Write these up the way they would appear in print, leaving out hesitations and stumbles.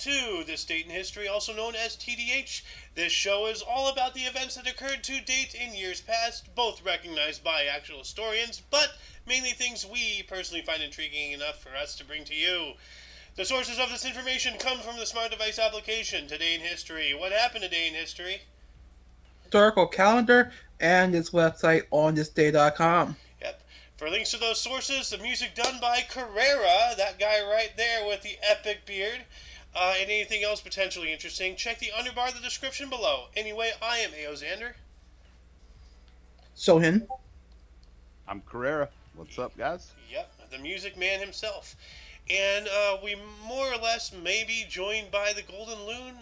to This Date in History, also known as TDH. This show is all about the events that occurred to date in years past, both recognized by actual historians, but mainly things we personally find intriguing enough for us to bring to you. The sources of this information come from the Smart Device application, Today in History. What happened today in history? Historical calendar and its website on thisday.com. Yep. For links to those sources, the music done by Carrera, that guy right there with the epic beard, and anything else potentially interesting, check the underbar of the description below. Anyway, I am A.O. Xander. Sohin. I'm Carrera. What's up, guys? Yep, the music man himself. And we more or less may be joined by the Golden Loon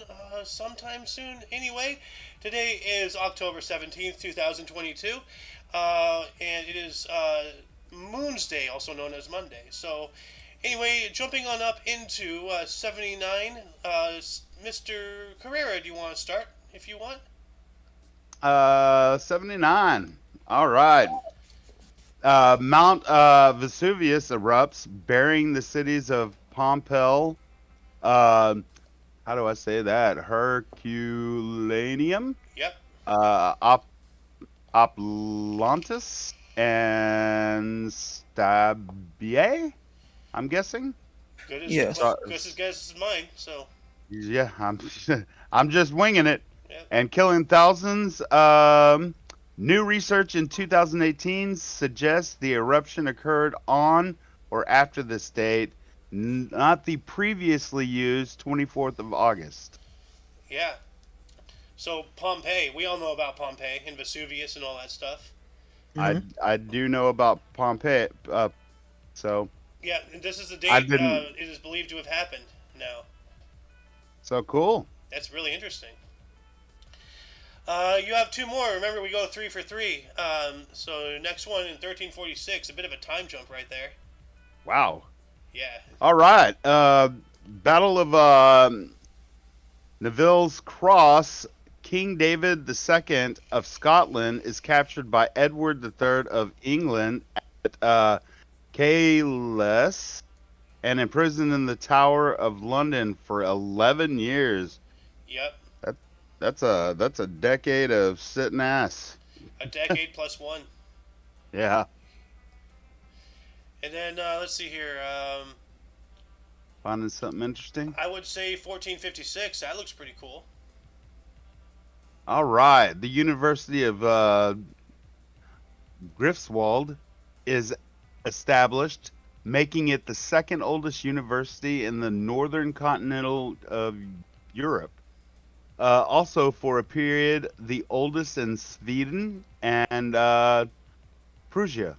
sometime soon. Anyway, today is October 17th, 2022. And it is Moon's Day, also known as Monday. So, anyway, jumping on up into 79, Mr. Carrera, do you want to start, if you want? 79. All right. Mount Vesuvius erupts, burying the cities of Pompeii. How do I say that? Herculaneum? Yep. Oplantis and Stabiae, I'm guessing. Good as, Yes. good as guess as mine, so. Yeah, I'm just winging it. Yep. And killing thousands. New research in 2018 suggests the eruption occurred on or after this date, not the previously used 24th of August. Yeah. So Pompeii, we all know about Pompeii and Vesuvius and all that stuff. I do know about Pompeii, so Yeah, and this is the date it is believed to have happened now. so cool. That's really interesting. You have two more. Remember, we go 3 for 3. So next one in 1346, a bit of a time jump right there. Wow. Yeah. All right. Battle of Neville's Cross. King David II of Scotland is captured by Edward III of England at Cayles and imprisoned in the Tower of London for 11 years. Yep. That's a decade of sitting ass. A decade plus one. Yeah. And then let's see here. Finding something interesting? I would say 1456. That looks pretty cool. All right. The University of Greifswald is established, making it the second oldest university in the northern continental of Europe. Also, for a period, the oldest in Sweden and Prussia.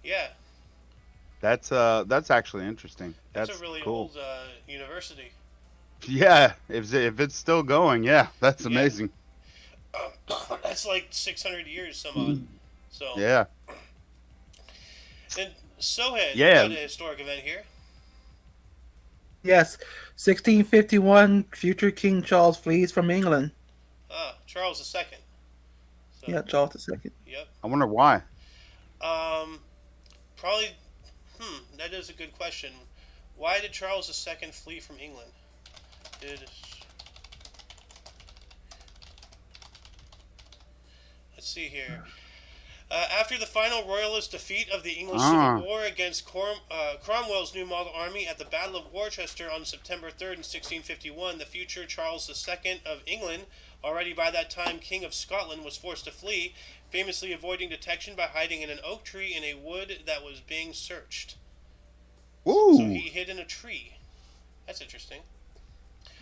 Yeah. That's actually interesting. That's a really cool. old university. Yeah, if it's still going, yeah, that's amazing. That's like 600 years, some odd. So. Yeah. And Sohan, Yeah. you got a historic event here. Yes. 1651, future King Charles flees from England. Charles II. So, Yeah, Charles II. Yep. I wonder why. Probably. That is a good question. Why did Charles II flee from England? Let's see here. After the final royalist defeat of the English Civil War against Cromwell's New Model Army at the Battle of Worcester on September 3rd in 1651, the future Charles II of England, already by that time King of Scotland, was forced to flee, famously avoiding detection by hiding in an oak tree in a wood that was being searched. Ooh. So he hid in a tree. That's interesting.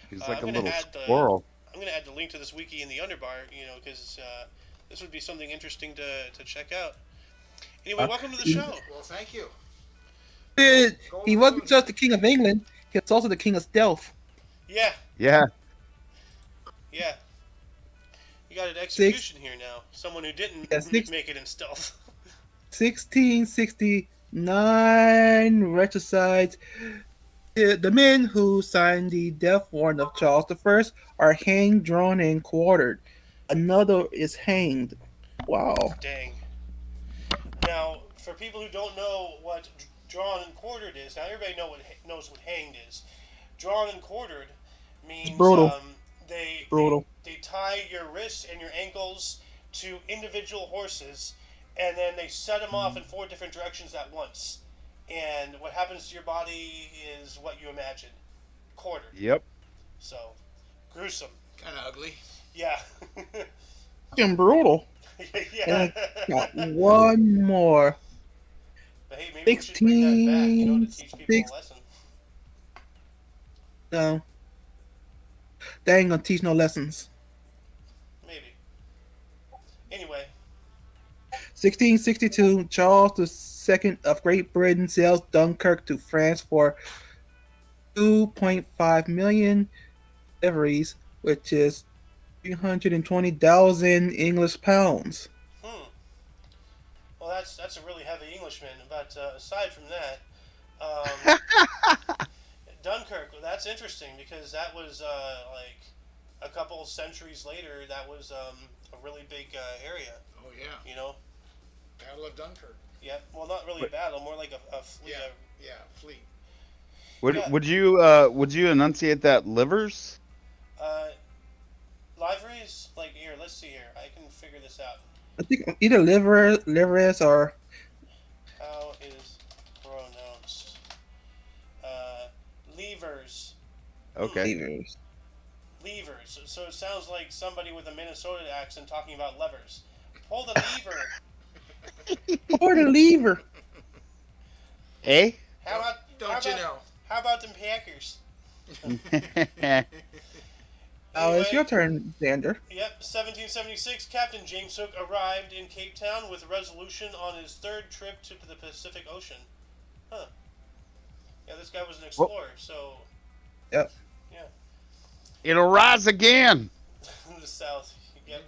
He's like a I'm gonna little add squirrel. I'm going to add the link to this wiki in the underbar, because this would be something interesting to check out. Anyway, welcome to the show. Well, thank you. He wasn't just the King of England, he was also the King of Stealth. Yeah, Yeah. yeah. You got an execution here now. Someone who didn't Yeah, make it in stealth. 1669 regicides. The men who signed the death warrant of Charles I are hanged, drawn, and quartered. Another is hanged. Wow. Dang. Now, for people who don't know what drawn and quartered is, now everybody knows what hanged is. drawn and quartered It's means brutal. they, Brutal. they tie your wrists and your ankles to individual horses, and then they set them off in 4 different directions at once. And what happens to your body is what you imagine, quartered. Yep. So, gruesome. Kind of ugly. Yeah. Fucking brutal. Yeah. And I got one more. But hey, maybe we should bring that back, to teach people a lesson. No. They ain't gonna teach no lessons. Maybe. Anyway. 1662, Charles II of Great Britain sells Dunkirk to France for 2.5 million liveries, which is 320,000 English pounds. Well, that's a really heavy Englishman. But aside from that, Dunkirk. Well, that's interesting because that was like a couple centuries later. That was a really big area. Oh yeah. Battle of Dunkirk. Yeah. Well, not really a battle, more like a fleet. Yeah, fleet. Would you enunciate that livers? Liveries. Like here, let's see here. I can figure this out. I think either liveries or How is pronounced? Levers. Okay. levers. Levers. So it sounds like somebody with a Minnesota accent talking about levers. Pull the lever. Or the lever. Eh? How about How about them Packers? Oh, it's Anyway, your turn, Xander. Yep, 1776, Captain James Hook arrived in Cape Town with Resolution on his 3rd trip to the Pacific Ocean. Huh. Yeah, this guy was an explorer, so... Yep. Yeah. It'll rise again. The South. Yep.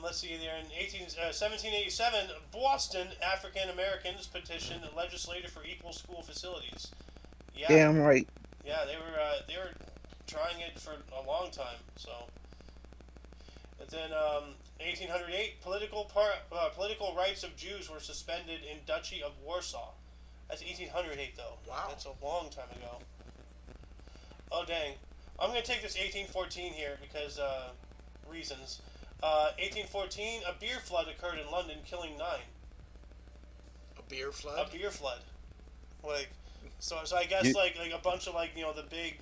Let's see there. In 1787, Boston African Americans petitioned the legislature for equal school facilities. Yeah. Damn right. Yeah, they were trying it for a long time. So. And then 1808, political rights of Jews were suspended in Duchy of Warsaw. That's 1808 though. Wow. That's a long time ago. Oh dang. I'm gonna take this 1814 here because reasons. 1814, a beer flood occurred in London, killing 9. A beer flood. A beer flood, like, so I guess like a bunch of the big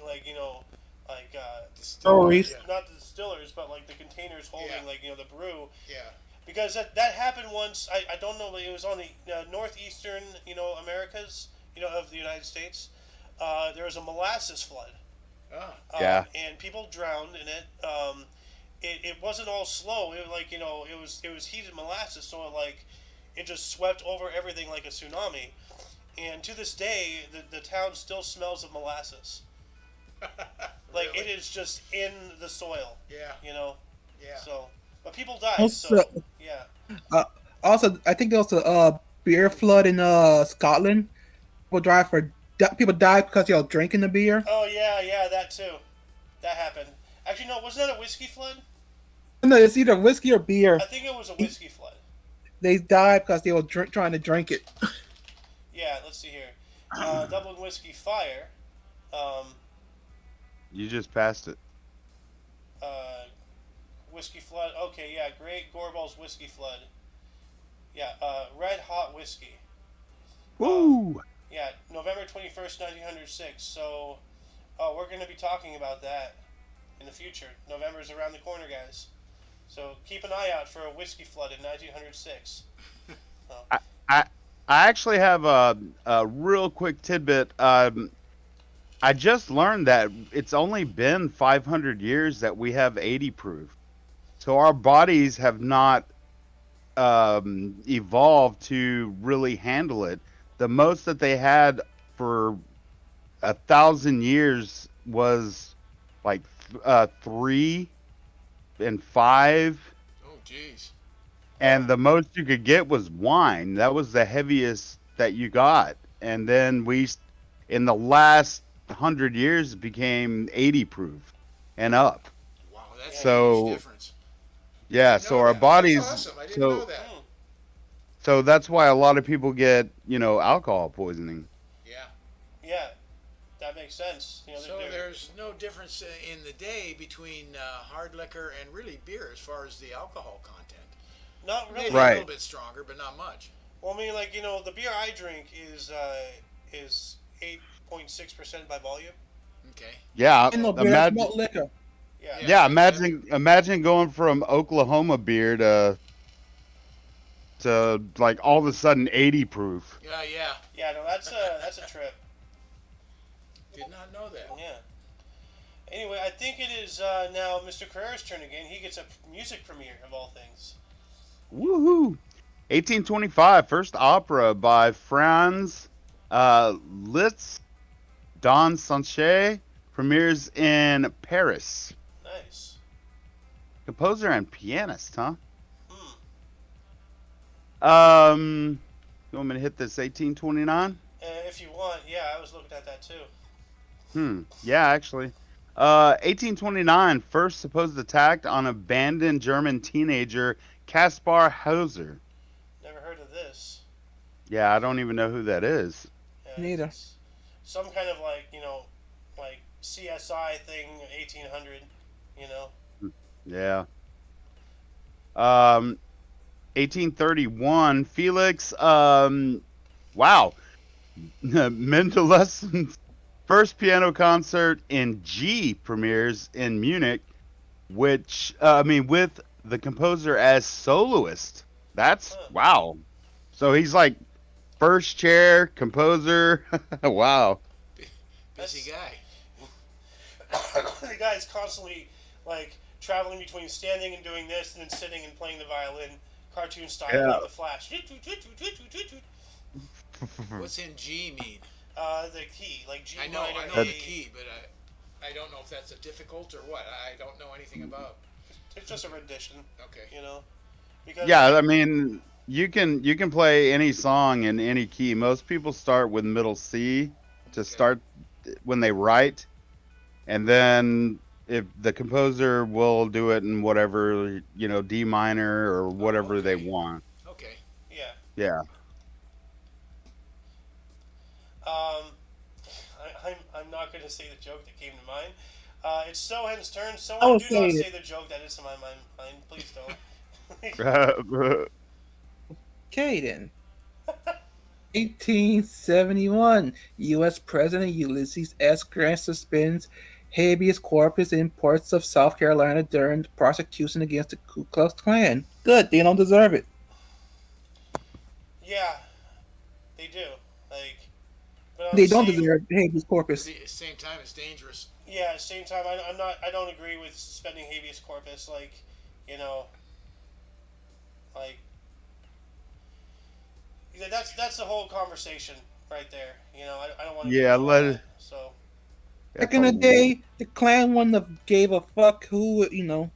Stories. not the distillers, but like the containers holding the brew. Yeah. Because that happened once. I don't know. It was on the northeastern Americas of the United States. There was a molasses flood. Ah. Yeah. And people drowned in it. It wasn't all slow. It was heated molasses, so it just swept over everything like a tsunami. And to this day, the town still smells of molasses. Like Really? it is just in the soil. Yeah. Yeah. So, but people died. Also, So yeah. Also, I think there was a beer flood in Scotland. People died because they were drinking the beer. Oh yeah, that too. That happened. Actually, no, wasn't that a whiskey flood? No, it's either whiskey or beer. I think it was a whiskey flood. They died because they were trying to drink it. Yeah, let's see here. Dublin whiskey fire. You just passed it. Whiskey flood. Okay, yeah, Great Gorbals whiskey flood. Yeah, red hot whiskey. Woo! Yeah, November 21st, 1906. So, we're going to be talking about that in the future. November's around the corner, guys. So keep an eye out for a whiskey flood in 1906. I actually have a real quick tidbit. I just learned that it's only been 500 years that we have 80 proof. So our bodies have not evolved to really handle it. The most that they had for 1,000 years was like 3 and 5. Oh, jeez. And the most you could get was wine. That was the heaviest that you got. And then in the last 100 years, it became 80 proof and up. Wow, that's So- a huge difference. Yeah, I didn't so know our that. bodies. That's awesome. I didn't so know that. so that's why a lot of people get alcohol poisoning. Yeah. Yeah, that makes sense. You know, So there's no difference in the day between hard liquor and really beer as far as the alcohol content. not really. Maybe a little bit stronger, but not much. Well, I mean, like, the beer I drink is 8.6% by volume. Okay. Yeah, I know beer, that's malt liquor. Yeah. yeah. Imagine going from Oklahoma beer to like all of a sudden 80 proof. Yeah. Yeah, no, that's a trip. Did not know that. Yeah. Anyway, I think it is now Mr. Carrera's turn again. He gets a music premiere of all things. Woohoo! 1825, first opera by Franz Liszt Don Sanchez premieres in Paris. Nice. Composer and pianist, huh? You want me to hit this 1829? If you want, yeah, I was looking at that too. Yeah, actually. 1829, first supposed attack on abandoned German teenager Kaspar Hauser. Never heard of this. Yeah, I don't even know who that is. Yeah, Neither. it's some kind of like CSI thing, 1800. Yeah. 1831, Felix, wow. Mendelssohn's first piano concert in G premieres in Munich, with the composer as soloist. That's wow. So he's like first chair composer. Wow. Busy guy. The guy's constantly like traveling between standing and doing this, and then sitting and playing the violin, cartoon style, like the Flash. What's in G mean? The key, like G I know minor. the key, but I don't know if that's a difficult or what. I don't know anything about. It's just a rendition. Okay. Because Yeah, I mean, you can play any song in any key. Most people start with middle C to start when they write, and then if the composer will do it in whatever, D minor or whatever they want. Okay. Yeah. Yeah. I'm not going to say the joke that came to mind. It's Sohan's turn. I Sohan, will do say not it. say the joke that is in my mind. Please don't. Okay then. 1871, U.S. President Ulysses S. Grant suspends habeas corpus in parts of South Carolina during the prosecution against the Ku Klux Klan. Good, they don't deserve it. Yeah, they do. But They don't deserve habeas corpus. At the same time, it's dangerous. Yeah, at the same time, I don't agree with suspending habeas corpus. That's the whole conversation right there. I don't want to. Yeah, let it. So. Back in the day, the Klan wouldn't have gave a fuck who, they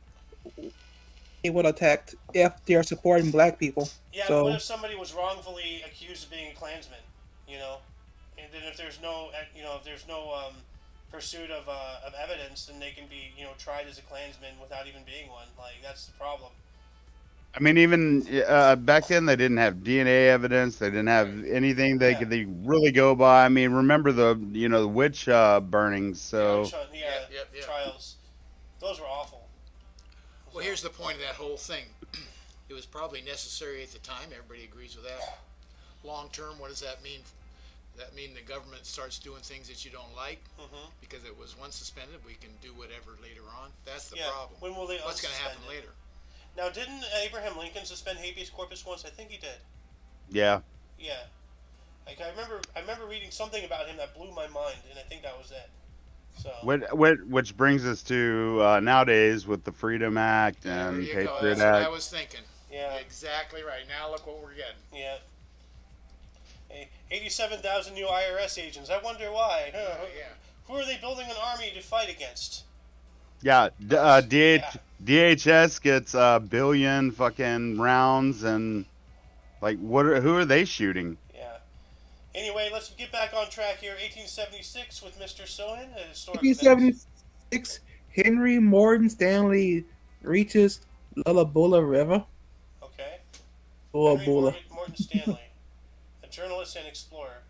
would have attacked if they're supporting black people. Yeah, so, but what if somebody was wrongfully accused of being a Klansman? And then if there's no, pursuit of evidence, then they can be, tried as a Klansman without even being one. That's the problem. I mean, even back then they didn't have DNA evidence. They didn't have anything they could really go by. I mean, remember the witch burnings. So Yep. Trials, those were awful. Well, here's the point of that whole thing. It was probably necessary at the time. Everybody agrees with that. Long term, what does that mean? Does that mean the government starts doing things that you don't like? Mm-hmm. Because it was once suspended, we can do whatever later on. That's the problem. When will they What's going to happen unsuspend it? later? Now, didn't Abraham Lincoln suspend habeas corpus once? I think he did. yeah. Yeah. I remember reading something about him that blew my mind, and I think that was it. So. Which brings us to nowadays with the Freedom Act and There you go. Patriot That's what I Act. was thinking. Yeah. Exactly right. Now look what we're getting. Yeah. 87,000 new IRS agents. I wonder why. Yeah. Who are they building an army to fight against? Yeah, DHS gets a billion fucking rounds, and who are they shooting? Yeah. Anyway, let's get back on track here. 1876 with Mr. Sohan. 1876, Henry Morton Stanley reaches Lullabulla River. Okay. Lullabulla. Henry Morton Stanley, a journalist and explorer.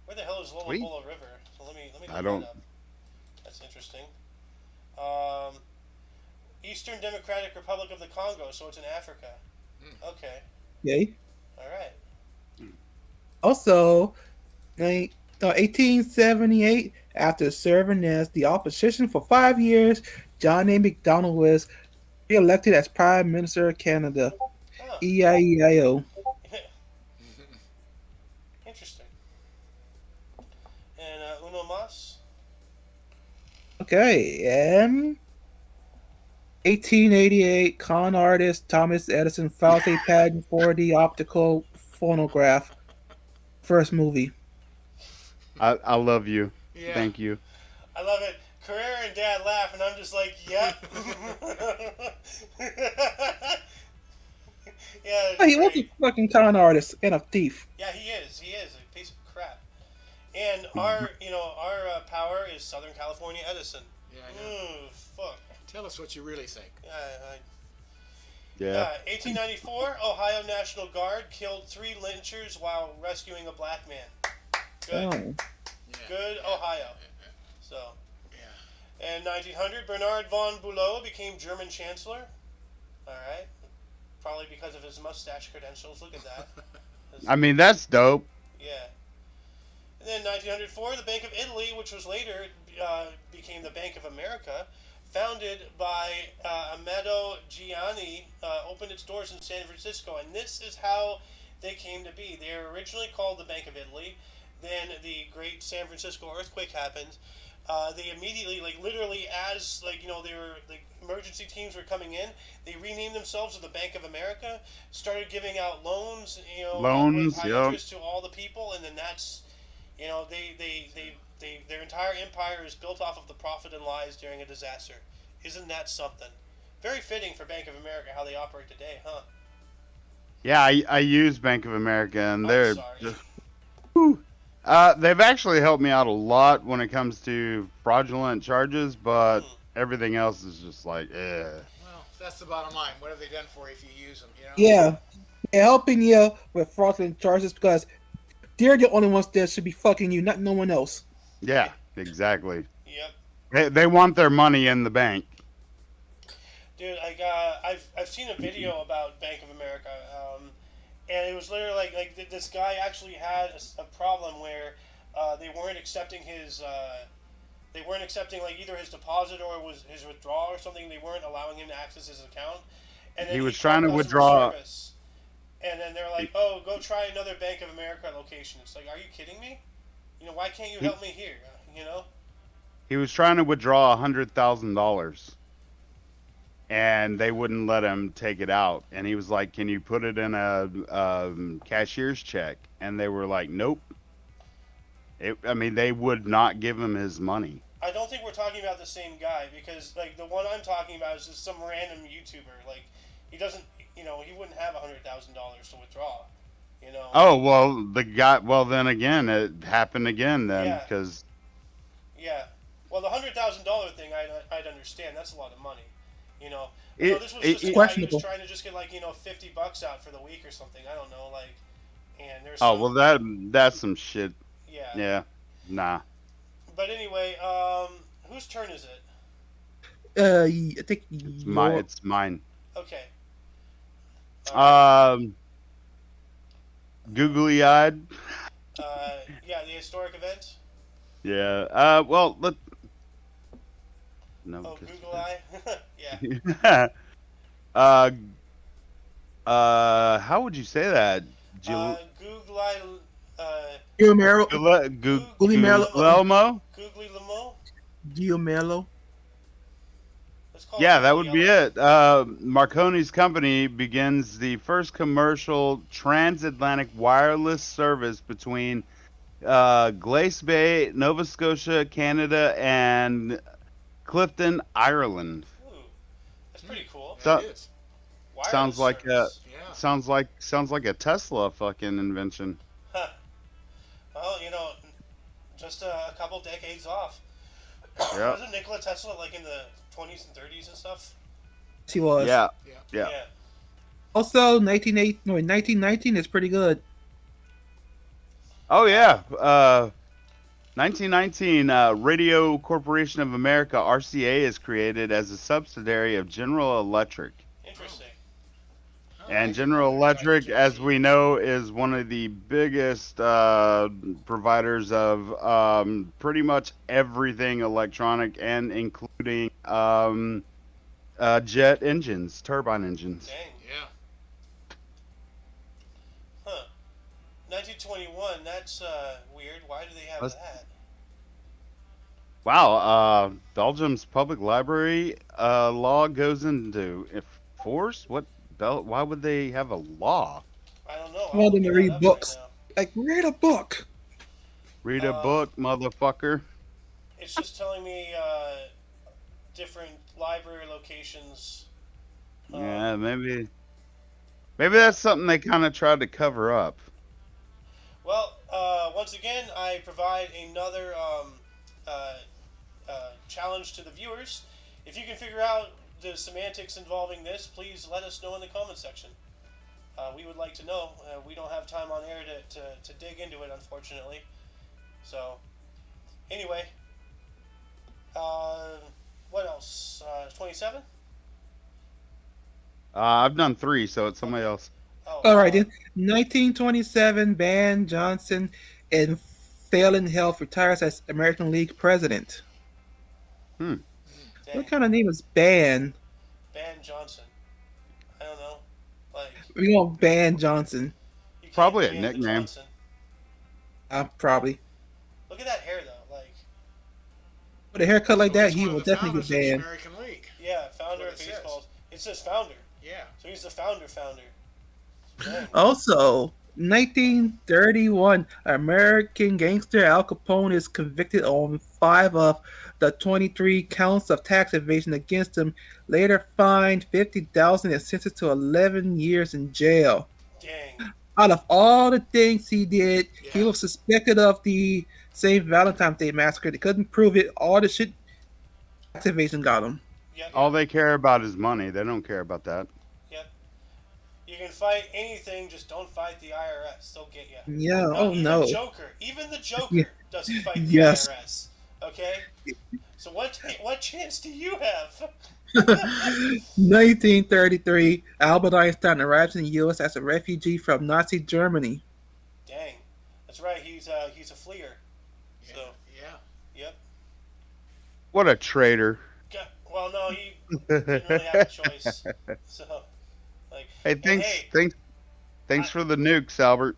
Where the hell is Lullabulla River? So let me look I don't. that up. That's interesting. Um, Eastern Democratic Republic of the Congo, so it's in Africa. Okay. Okay. All right. Also, 1878, after serving as the opposition for 5 years, John A. Macdonald was re-elected as Prime Minister of Canada. Oh, E-I-E-I-O. interesting. And Uno Mas? Okay, and 1888, con artist Thomas Edison files a patent for the optical phonograph. First movie. I love you. Yeah. Thank you. I love it. Carrera and Dad laugh, and I'm just like, yep. Yeah. Oh, he was great. a fucking con artist and a thief. Yeah, he is. He is a piece of crap. And our power is Southern California Edison. Yeah, I know. Fuck. Tell us what you really think. Yeah. 1894, Ohio National Guard killed 3 lynchers while rescuing a black man. Good. Oh. Yeah. Good, Ohio. So. Yeah. In 1900, Bernard von Bülow became German Chancellor. All right. Probably because of his mustache credentials. Look at that. I mean, that's dope. Yeah. And then 1904, the Bank of Italy, which was later became the Bank of America, founded by Amado Gianni, opened its doors in San Francisco. And this is how they came to be. They were originally called the Bank of Italy. Then the Great San Francisco earthquake happened. They immediately, literally, as they were emergency teams were coming in, they renamed themselves to the Bank of America, started giving out loans, Loans, with high yep. interest to all the people, and then that's, their entire empire is built off of the profit and lies during a disaster. Isn't that something? Very fitting for Bank of America how they operate today, huh? Yeah, I use Bank of America, and I'm they're sorry. just. They've actually helped me out a lot when it comes to fraudulent charges, but everything else is just like, eh. Well, that's the bottom line. What have they done for you if you use them? Yeah. They're helping you with fraudulent charges because they're the only ones that should be fucking you, not no one else. Yeah, exactly. Yep. They want their money in the bank. Dude, I've seen a video about Bank of America, and it was literally like this guy actually had a problem where they weren't accepting either his deposit or was his withdrawal or something. They weren't allowing him to access his account. And then He was called trying to customer withdraw. service, and then they're like, "Oh, go try another Bank of America location." It's like, are you kidding me? Why can't you help me here? He was trying to withdraw $100,000, and they wouldn't let him take it out. And he was like, "Can you put it in a cashier's check?" And they were like, "Nope." They would not give him his money. I don't think we're talking about the same guy because the one I'm talking about is just some random YouTuber. He doesn't, he wouldn't have $100,000 to withdraw. Oh, well, the guy. Well, then again, it happened again then Yeah. because. Yeah. Well, the $100,000 thing, I'd understand. That's a lot of money. This was just a guy who questionable. was trying to just get $50 out for the week or something. I don't know, and there's. Oh well, that's some shit. Yeah. Yeah, nah. But anyway, whose turn is it? I think It's mine. Okay. Googly eyed. Yeah, the historic event. Yeah. Well, let. No. Oh, just- Google Eye. Yeah. How would you say that? Google Eye. Guillermo. Guillermo? Googly Lamo. Guillermo. Let's call Yeah, it that would be Yellow. it. Marconi's company begins the first commercial transatlantic wireless service between Glace Bay, Nova Scotia, Canada, and Clifton, Ireland. Ooh, that's pretty cool. So- It is. Sounds like Wireless service. Yeah. sounds like a Tesla fucking invention. Huh. Well, just a couple decades off. Yeah. Wasn't Nikola Tesla in the 20s and 30s and stuff? She was. Yeah. Yeah. Yeah. Also, 1919 is pretty good. Oh yeah. 1919, Radio Corporation of America (RCA) is created as a subsidiary of General Electric. Interesting. And I General didn't try to Electric, catch as these. we know, is one of the biggest providers of pretty much everything electronic, and including jet engines, turbine engines. Dang. Yeah. Huh. 1921. That's weird. Why do they have Let's- that? Wow, Belgium's public library law goes into force. Why would they have a law? I don't know. I want them I'm to looking read that up books. right Like, read a book. Read a Um, book, motherfucker. now. It's just telling me different library locations. Yeah, maybe that's something they kind of tried to cover up. Well, once again, I provide another uh, challenge to the viewers. If you can figure out the semantics involving this, please let us know in the comment section. We would like to know. We don't have time on air to dig into it, unfortunately. So, anyway, what else? 27? I've done 3, so it's somebody else. Oh, All right, then. 1927, Ban Johnson in failing health retires as American League president. dang. What kind of name is Ban? Ban Johnson. I don't know. Like, We want Ban Johnson. you can't Probably a ban the nickname. Johnson. Probably. Look at that hair, though. Like, With a haircut like So that, he's he one will of the definitely founders get of the banned. American League. yeah, founder what of it says. baseball. It says founder. Yeah. So he's the founder. Dang. Also, 1931, American gangster Al Capone is convicted on 5 of the 23 counts of tax evasion against him. Later fined $50,000 and sentenced to 11 years in jail. Dang. Out of all the things he did, he Yeah. was suspected of the St. Valentine's Day massacre. They couldn't prove it. All the shit tax evasion got him. Yep. All they care about is money. They don't care about that. Yep. You can fight anything, just don't fight the IRS. They'll get you. Yeah. Oh even no. Even the Joker Yeah. doesn't fight the Yes. IRS. Okay. So what chance do you have? 1933, Albert Einstein arrives in the U.S. as a refugee from Nazi Germany. Dang. That's right. He's a fleer. Yeah. So Yeah. yep. What a traitor. Well, no, he didn't really have a choice. So, like, Hey, and thanks, hey, thanks for the nukes, Albert.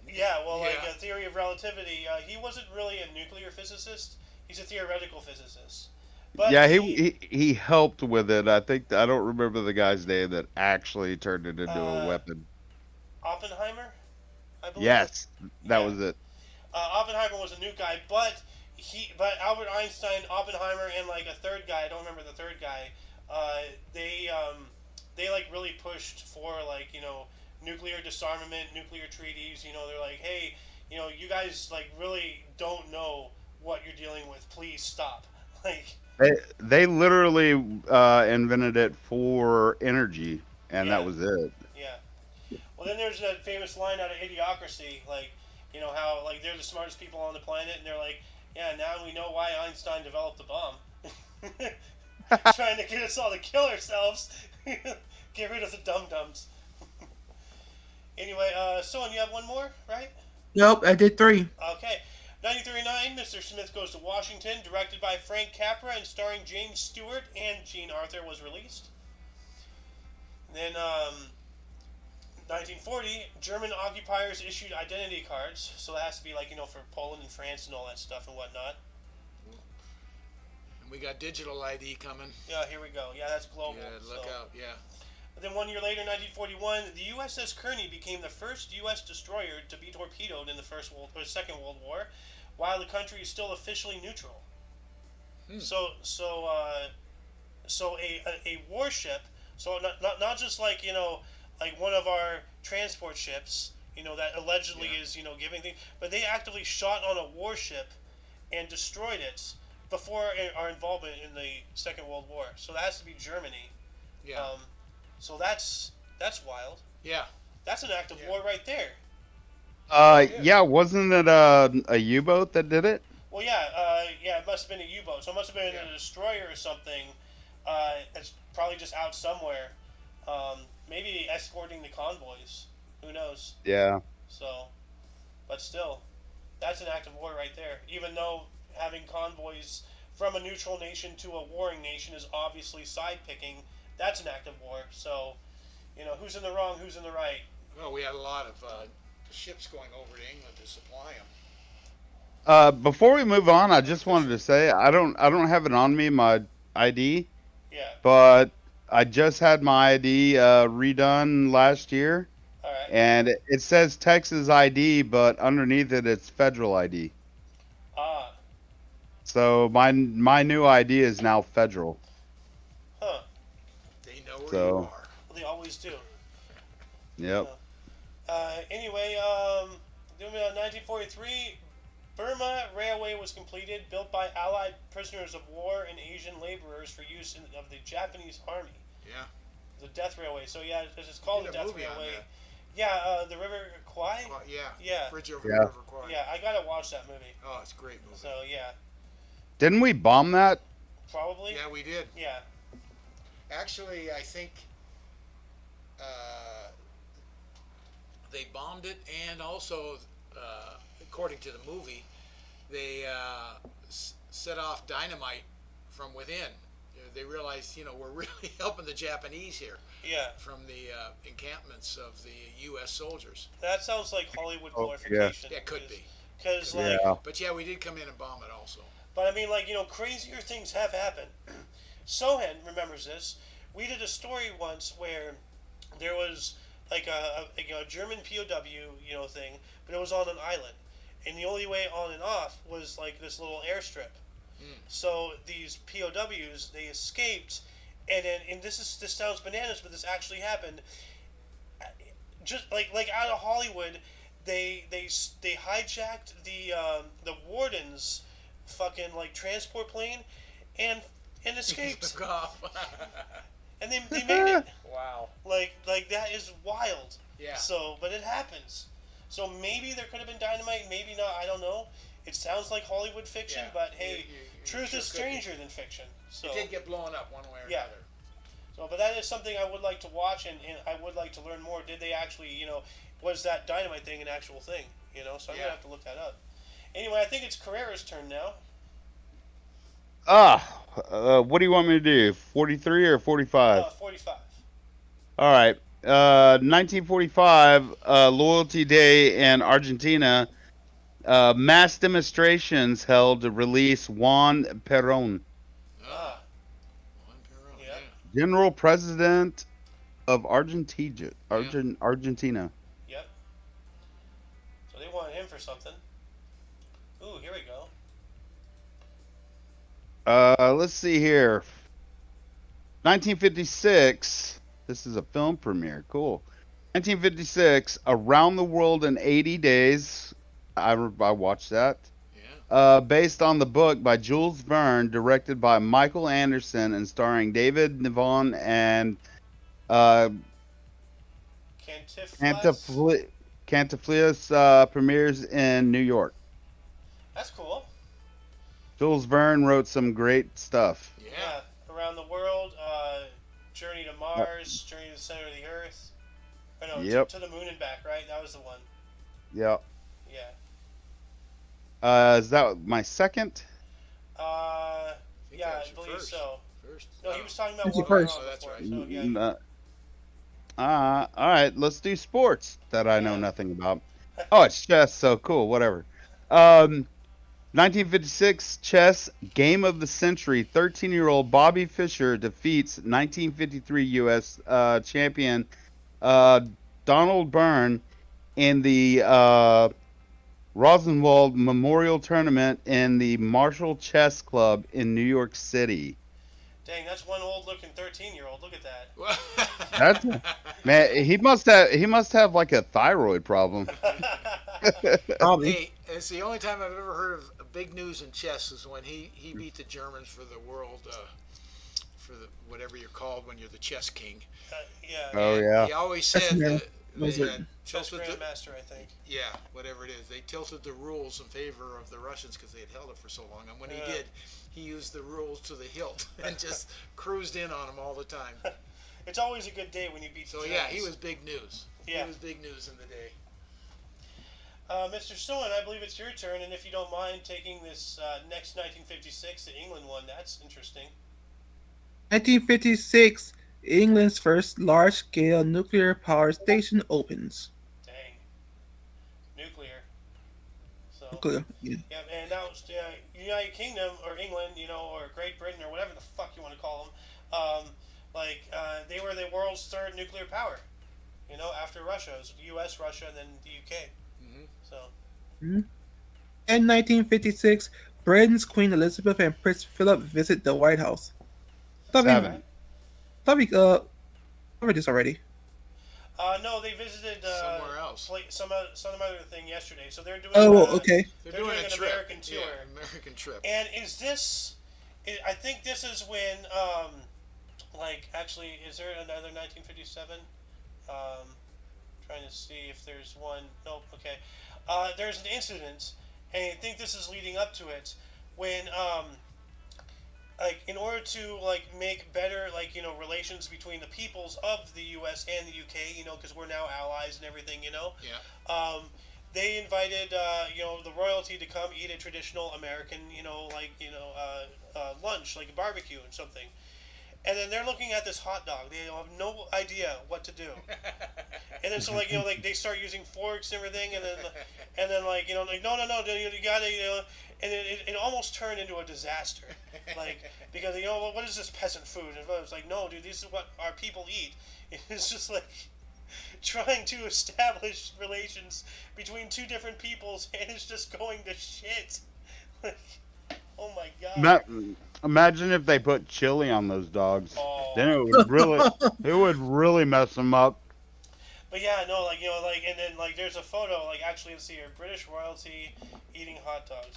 yeah, well, like Yeah. a theory of relativity, he wasn't really a nuclear physicist. He's a theoretical physicist. But Yeah, he helped with it. I don't remember the guy's name that actually turned it into a weapon. Oppenheimer, I believe. Yes, that Yeah. was it. Oppenheimer was a nuke guy, but Albert Einstein, Oppenheimer, and like a third guy, I don't remember the third guy. They like really pushed for like nuclear disarmament, nuclear treaties. They're like, hey, you guys like really don't know what you're dealing with. Please stop. Like, They literally invented it for energy, and Yeah. that was it. yeah. Well, then there's that famous line out of Idiocracy, like, how like they're the smartest people on the planet, and they're like, yeah, now we know why Einstein developed the bomb. Trying to get us all to kill ourselves. Get rid of the dum-dums. Anyway, Son, you have one more, right? Nope, I did 3. Okay. 1939, Mr. Smith Goes to Washington, directed by Frank Capra and starring James Stewart and Jean Arthur, was released. Then, 1940, German occupiers issued identity cards, so it has to be like, for Poland and France and all that stuff and whatnot. And we got digital ID coming. Yeah, here we go. Yeah, that's global. Yeah. Look so. out. Yeah. But then 1 year later, 1941, the USS Kearney became the first U.S. destroyer to be torpedoed in the Second World War, while the country is still officially neutral. So a warship. So not just like like one of our transport ships, that allegedly is giving things, but they actively shot on a warship and destroyed it before our involvement in the Second World War. So that has to be Germany. Yeah. So that's wild. Yeah. That's an act of Yeah. war right there. Yeah, wasn't it a U-boat that did it? Well, yeah, it must have been a U-boat. So it must have been a destroyer or something. That's probably just out somewhere. Maybe escorting the convoys. Who knows? Yeah. So, but still, that's an act of war right there. Even though having convoys from a neutral nation to a warring nation is obviously side picking, that's an act of war. So, who's in the wrong, who's in the right? Well, we had a lot of ships going over to England to supply them. Before we move on, I just wanted to say I don't have it on me, my ID, Yeah. but I just had my ID redone last year, All right. and it says Texas ID, but underneath it it's federal ID. Ah. So my new ID is now federal. Huh. They know where So- you are. Well, they always do. Yep. Anyway, 1943, Burma Railway was completed, built by Allied prisoners of war and Asian laborers for use of the Japanese Army. Yeah. The Death Railway. So yeah, this is called Did the a Death movie on Railway. that. Yeah, the River Kwai. Yeah. Yeah. Bridge over Yeah. the River Kwai. Yeah, I gotta watch that movie. Oh, it's a great movie. So yeah, Didn't we bomb that? probably. Yeah, we did. Yeah. Actually, I think they bombed it, and also, according to the movie, they set off dynamite from within. They realized, we're really helping the Japanese here Yeah. from the encampments of the U.S. soldiers. That sounds like Hollywood Oh, glorification. That could be. Because like, Yeah. But yeah, we did come in and bomb it also. but I mean, like, crazier things have happened. Sohan remembers this. We did a story once where there was like a German POW, thing, but it was on an island, and the only way on and off was like this little airstrip. So these POWs, they escaped, and this sounds bananas, but this actually happened. Just like out of Hollywood, they hijacked the warden's fucking like transport plane, and escaped, Took off. and they made it. Wow. Like that is wild. Yeah. So, but it happens. So maybe there could have been dynamite, maybe not. I don't know. It sounds like Hollywood fiction, Yeah. but hey, truth sure is could be. stranger than fiction. So, It did get blown up one way or Yeah. another. but that is something I would like to watch, and I would like to learn more. Did they actually, was that dynamite thing an actual thing? So I'm Yeah. gonna have to look that up. Anyway, I think it's Carrera's turn now. What do you want me to do? 43 or 45? 45. All right. 1945, Loyalty Day in Argentina. Mass demonstrations held to release Juan Perón, Ah, Juan Perón, Yeah. General President of Argentina. yep. So they wanted him for something. Ooh, here we go. Let's see here. 1956. This is a film premiere. Cool. 1956. Around the World in 80 Days. I watched that. Yeah. Based on the book by Jules Verne, directed by Michael Anderson, and starring David Niven and Cantiflas. Cantiflius, premieres in New York. That's cool. Jules Verne wrote some great stuff. Yeah. Around the World, Journey to Mars, Journey to the Center of the Earth. Or no, Yep. to the Moon and Back, right? That was the one. Yeah. Yeah. Is that my second? think Yeah, that I was your believe first. so. First. No, he was talking about That's one your we were first. on Oh, that's before, right. so yeah. All right, let's do sports that I know Yeah. nothing about. Oh, it's chess, so cool, whatever. 1956 chess game of the century. 13-year-old Bobby Fischer defeats 1953 U.S. Champion Donald Byrne in the Rosenwald Memorial Tournament in the Marshall Chess Club in New York City. Dang, that's one old-looking 13-year-old. Look at that. That's man. He must have like a thyroid problem. Probably. Hey, it's the only time I've ever heard of big news in chess is when he beat the Germans for the world, for the whatever you're called when you're the chess king. Yeah. Oh And yeah. He always That's said new. Was They it? had Chess tilted the, Grandmaster, I think. yeah, whatever it is. They tilted the rules in favor of the Russians because they had held it for so long. And when he Yeah. did, he used the rules to the hilt and just cruised in on them all the time. It's always a good day when you beat So the yeah, Germans. he was big news. Yeah. He was big news in the day. Mr. Stone, I believe it's your turn, and if you don't mind taking this next 1956, the England one, that's interesting. 1956, England's first large-scale nuclear power station opens. Dang. Nuclear. So, Nuclear. Yeah. yeah, and that was United Kingdom, or England, or Great Britain, or whatever the fuck you want to call them. They were the world's third nuclear power. After Russia. It was the U.S., Russia, and then the U.K. Mm-hmm. So, In 1956, Britain's Queen Elizabeth and Prince Philip visit the White House. Seven. Thought we covered this already. no, they visited Somewhere else. some other thing yesterday. So they're doing. Oh, okay. They're They're doing doing a an trip. American tour. Yeah, American trip. And is this? I think this is when, actually, is there another 1957? Trying to see if there's one. Nope. Okay. There's an incident, and I think this is leading up to it, when in order to make better relations between the peoples of the U.S. and the U.K. Because we're now allies and everything. Yeah. They invited the royalty to come eat a traditional American lunch, like a barbecue and something. And then they're looking at this hot dog. They have no idea what to do. And then so they start using forks and everything, and then no, you gotta and it almost turned into a disaster, because what is this peasant food? And it's like, no, dude, this is what our people eat. It's just trying to establish relations between two different peoples, and it's just going to shit. Oh my god. Imagine if they put chili on those dogs. Oh. Then it would really mess them up. But yeah, no, and then there's a photo, actually, let's see here, British royalty eating hot dogs.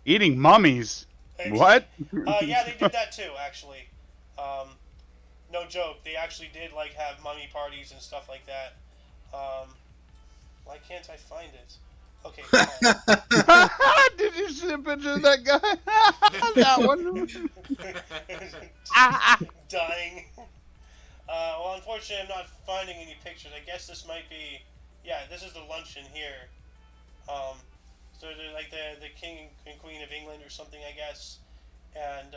Eating mummies. What? Yeah, they did that too, actually. No joke, they actually did have mummy parties and stuff like that. Why can't I find it? Okay. Did you see a picture of that guy? That one. Dying. Well, unfortunately, I'm not finding any pictures. I guess this might be. Yeah, this is the luncheon here. So they're the king and queen of England or something, I guess. And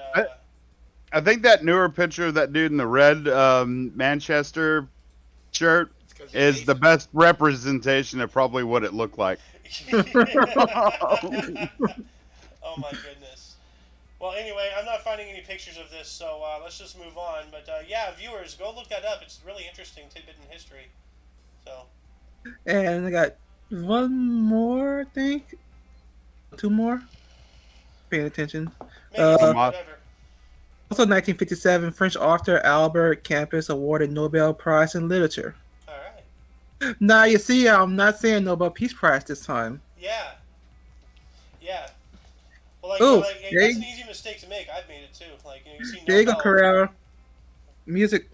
I think that newer picture of that dude in the red Manchester shirt is the best representation of probably what it looked like. Oh my goodness. Well, anyway, I'm not finding any pictures of this, so let's just move on. But yeah, viewers, go look that up. It's a really interesting tidbit in history. So. And I got one more, I think. Two more. Paying attention. Maybe whatever. Also, 1957, French author Albert Camus awarded Nobel Prize in Literature. All right. Now, you see, I'm not saying Nobel Peace Prize this time. Yeah. Yeah. Well, that's an easy mistake to make. I've made it too. You see There you go, Nobel. Carrera. Music.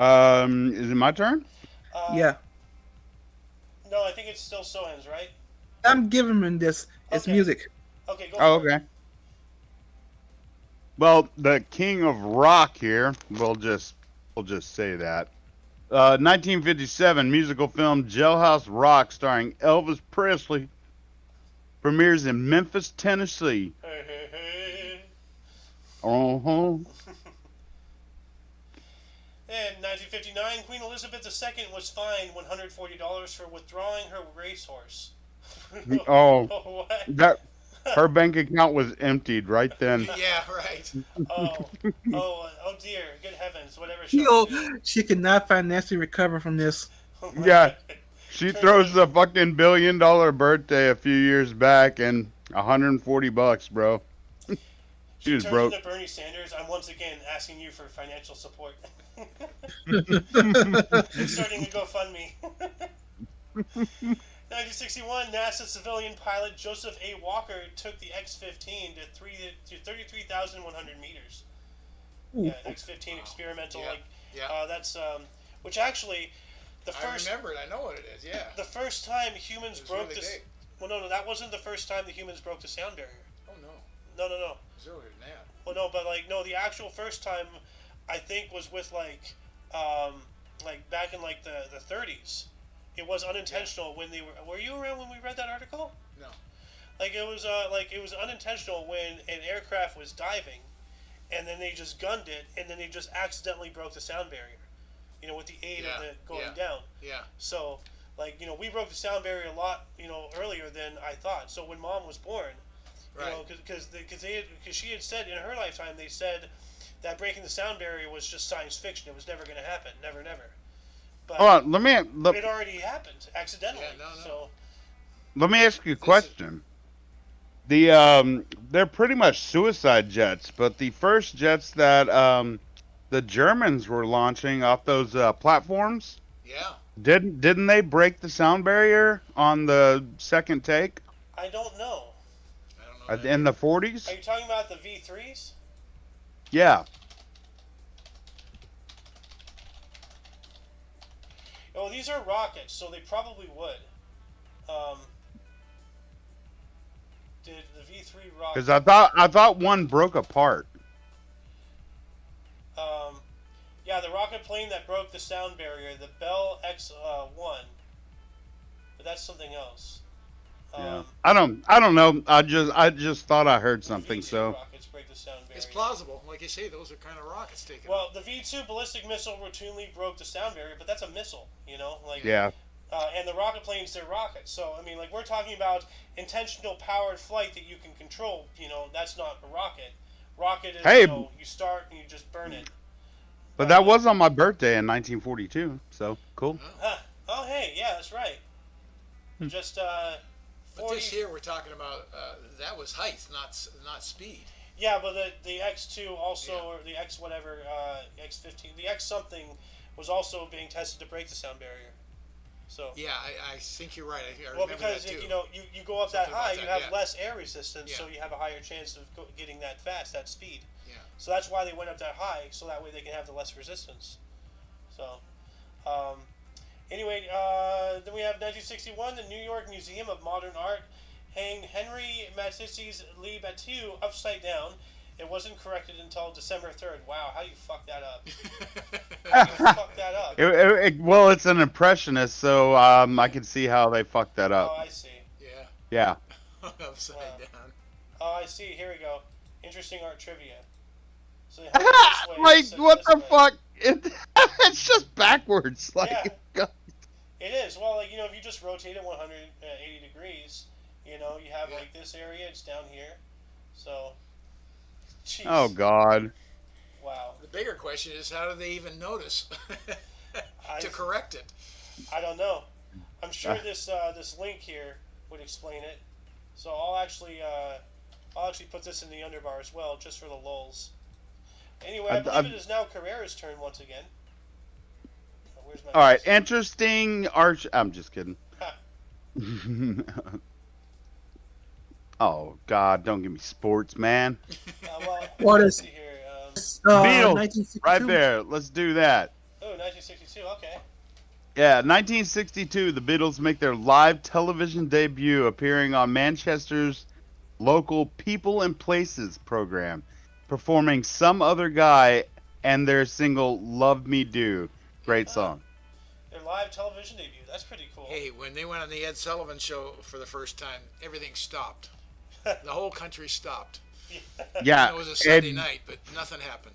Is it my turn? Yeah. No, I think it's still Sohan's, right? I'm giving him this. It's Okay. music. Okay, go Oh, for it. okay. Well, the king of rock here, we'll just say that. 1957 musical film Jailhouse Rock starring Elvis Presley premieres in Memphis, Tennessee. Hey, hey, hey. Uh-huh. In 1959, Queen Elizabeth II was fined $140 for withdrawing her racehorse. Oh, What? that her bank account was emptied right then. Yeah, right. Oh dear, good heavens, whatever. She could not financially recover from this. Yeah. She throws the fucking $1 billion birthday a few years back and $140, bro. She was turns broke. into Bernie Sanders. I'm once again asking you for financial support. Starting a GoFundMe. 1961, NASA civilian pilot Joseph A. Walker took the X-15 to 33,100 meters. Ooh. Yeah, X-15 experimental. Yeah. Like, Yeah. that's which actually, the first I remember it. I know what it is. Yeah. the first time humans It was broke really this. big. Well, no, that wasn't the first time the humans broke the sound barrier. Oh no. No. It was earlier than that. Well, no, but like no, the actual first time, I think was with like back in like the 30s. It was unintentional when they were. Were you around when we read that article? No. Like it was unintentional when an aircraft was diving, and then they just gunned it, and then they just accidentally broke the sound barrier. You know, with the aid of the going down. Yeah. So, like, you know, we broke the sound barrier a lot, you know, earlier than I thought. So when Mom was born, you know, because she had said in her lifetime, they said that breaking the sound barrier was just science fiction. It was never going to happen. Never. But Hold on, it already happened accidentally. Yeah, no. So let me ask you a question. They're pretty much suicide jets, but the first jets that the Germans were launching off those platforms, Yeah. didn't they break the sound barrier on the second take I don't know. I don't know. in the 40s? Are you talking about the V3s? Yeah. Oh, these are rockets, so they probably would. Did the V3 rocket? Because I thought one broke apart. Yeah, the rocket plane that broke the sound barrier, the Bell X-1, but that's something else. Yeah. I don't know. I just thought I heard something. V2 So rockets break the sound barrier. It's plausible. Like you say, those are kind of rockets taken. Well, the V2 ballistic missile routinely broke the sound barrier, but that's a missile, you know, like yeah. and the rocket planes, they're rockets. So I mean, like we're talking about intentional powered flight that you can control. You know, that's not a rocket. Rocket is you know, you start and you just burn it. But that was on my birthday in 1942. So cool. Huh. Oh hey, yeah, that's right. Just but 40. this here we're talking about that was height, not speed. Yeah, but the X2 also, or the X whatever, X15, the X something was also being tested to break the sound barrier. So Yeah, I think you're right. I well, remember because that too. you know you go up that Something about high, that, you have yeah. less air resistance, so Yeah. you have a higher chance of getting that fast, that speed. Yeah. So that's why they went up that high, so that way they can have the less resistance. So, anyway, then we have 1961, the New York Museum of Modern Art hanged Henry Mattisi's Lee Batu upside down. It wasn't corrected until December 3rd. Wow, how you fuck that up? How you fuck that up? Well, it's an impressionist, so I can see how they fucked that Oh, up. I see. Yeah. Yeah. Upside down. Oh, I see. Here we go. Interesting art trivia. So they hold it this way, Like set it what this the way. fuck? It's just backwards. Like Yeah. It is. Well, like, you know, if you just rotate it 180 degrees, you know, you have like this area, it's down here. So, jeez. oh god. Wow. The bigger question is, how do they even notice to correct it? I don't know. I'm sure this link here would explain it. So I'll actually put this in the underbar as well, just for the lulz. Anyway, I believe it is now Carrera's turn once again. Where's my All right, mouse? interesting arch. I'm just kidding. Ha. Oh god, don't give me sports, man. Well, What let's is- see here. Beatles, 1962. right there. Let's do that. Oh, 1962. Okay. Yeah, 1962, the Beatles make their live television debut, appearing on Manchester's local People and Places program, performing Some Other Guy and their single Love Me Do. Great song. Their live television debut. That's pretty cool. Hey, when they went on the Ed Sullivan Show for the first time, everything stopped. The whole country stopped. Yeah, It was a Sunday night, but nothing happened.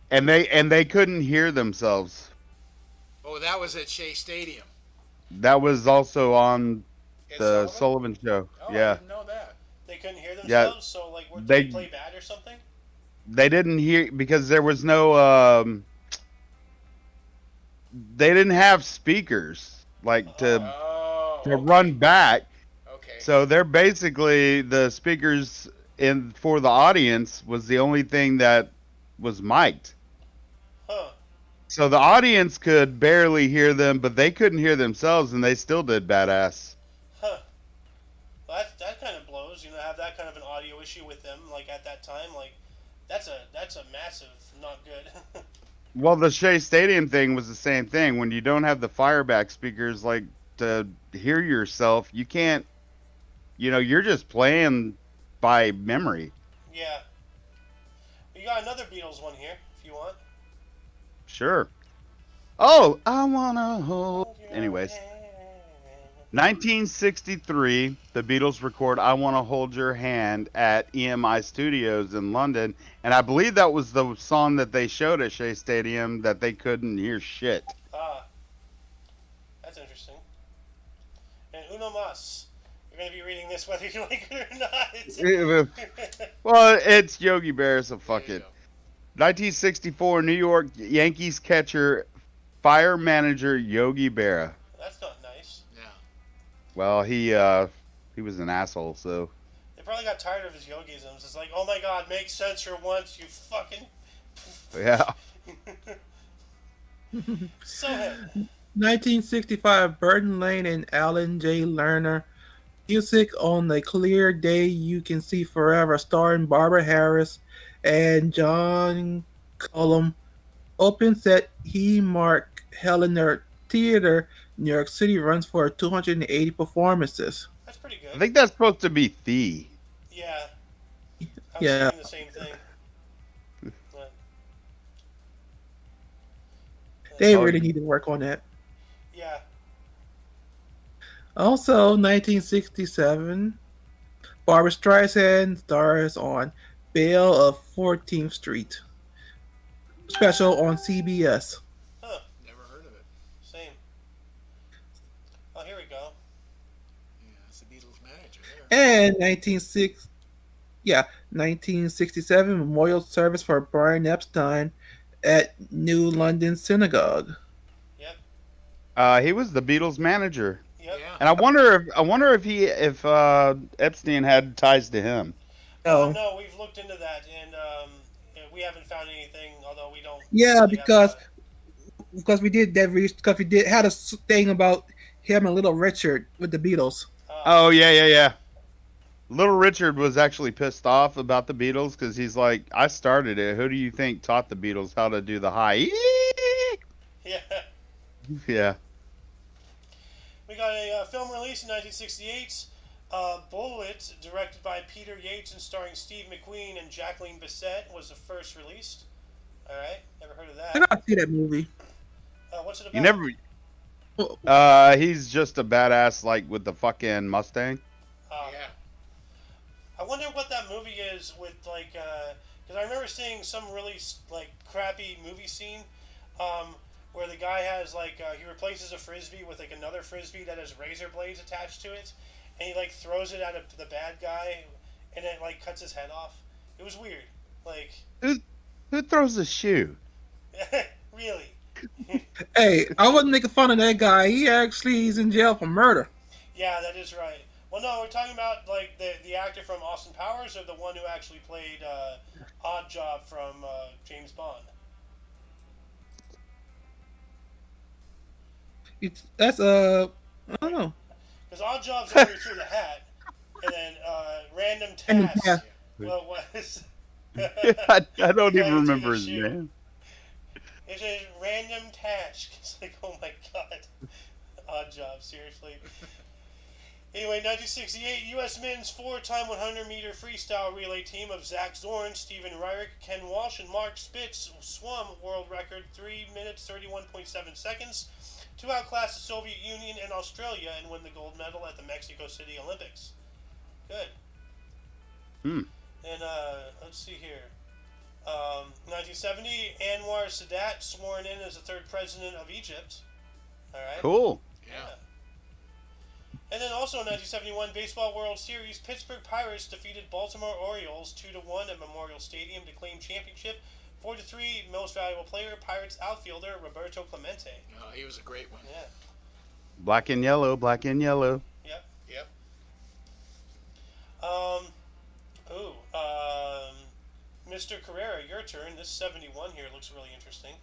and they couldn't hear themselves. Oh, that was at Shea Stadium. That was also on Ed the Sullivan? Sullivan Show. Oh, I Yeah, didn't know that. They couldn't hear themselves, so like, did they they- play bad or something? they didn't hear because there was no. They didn't have speakers like to Oh, run back. okay. So they're basically the speakers in for the audience was the only thing that was mic'd. Huh. So the audience could barely hear them, but they couldn't hear themselves, and they still did badass. Huh. Well, that kind of blows. You know, have that kind of an audio issue with them, like at that time, like That's a massive not good. Well, the Shea Stadium thing was the same thing. When you don't have the fireback speakers, like, to hear yourself, you can't, you're just playing by memory. Yeah. We got another Beatles one here, if you want. Sure. Oh, I wanna hold. Anyways, 1963, the Beatles record "I Wanna Hold Your Hand" at EMI Studios in London, and I believe that was the song that they showed at Shea Stadium that they couldn't hear shit. Ah, that's interesting. And uno mas. You're going to be reading this whether you like it or not. Well, it's Yogi Bear, so fuck There you it. go. 1964, New York Yankees catcher, fire manager Yogi Berra. That's not nice. Yeah. Well, he was an asshole, so. They probably got tired of his yogisms. It's like, oh my god, make sense for once, you fucking... Yeah. So him. 1965, Burton Lane and Alan J. Lerner. Music on a Clear Day You Can See Forever, starring Barbara Harris and John Cullum. Opens at Mark Helena Theater, New York City. Runs for 280 performances. That's pretty I good. think that's supposed to be Thee. Yeah. I was Yeah. thinking the same thing. But, They Oh, really need to work on that. yeah. Also, 1967, Barbara Streisand stars on Belle of 14th Street. Special on CBS. Huh. Never heard of it. Same. Oh, here we go. Yeah, that's the Beatles manager there. And 1967, memorial service for Brian Epstein at New London Synagogue. Yep. He was the Beatles manager, Yep. Yeah. and I wonder if Epstein had ties to him. Oh, No, we've looked into that, and we haven't found anything, although we don't... yeah, really because have we did that because we did had a thing about him and Little Richard with the Beatles. Oh yeah. Little Richard was actually pissed off about the Beatles because he's like, I started it. Who do you think taught the Beatles how to do the high? Yeah. Yeah. We got a film release in 1968, Bullet, directed by Peter Yates and starring Steve McQueen and Jacqueline Bisset, was the first released. All right, never heard of I that. gotta see that movie. What's it about? You never. He's just a badass, like with the fucking Mustang. Yeah. I wonder what that movie is with, like, because I remember seeing some really like crappy movie scene, where the guy has like he replaces a frisbee with like another frisbee that has razor blades attached to it, and he like throws it at the bad guy, and it like cuts his head off. It was weird. Like, Who throws a shoe? really? Hey, I wasn't making fun of that guy. He's in jail for murder. Yeah, that is right. Well, no, we're talking about like the actor from Austin Powers, or the one who actually played Odd Job from James Bond. That's I don't know. Because Odd Job's where he threw the hat, and then Random Random Task. Task. Well, was I don't Yeah, even he threw remember the his shoe. name. It's a Random Task. It's like, oh my god, Odd Job, seriously. Anyway, 1968, U.S. men's 4x 100-meter freestyle relay team of Zach Zorn, Stephen Ryrick, Ken Walsh, and Mark Spitz swum world record 3 minutes 31.7 seconds to outclass the Soviet Union and Australia and win the gold medal at the Mexico City Olympics. Good. And let's see here. 1970, Anwar Sadat sworn in as the third president of Egypt. All right. Cool. Yeah. And then also in 1971, Baseball World Series, Pittsburgh Pirates defeated Baltimore Orioles 2-1 at Memorial Stadium to claim championship. 4-3, most valuable player, Pirates outfielder Roberto Clemente. He was a great one. Yeah. Black and yellow, black and yellow. Yep. Yep. Mr. Carrera, your turn. This 71 here looks really interesting.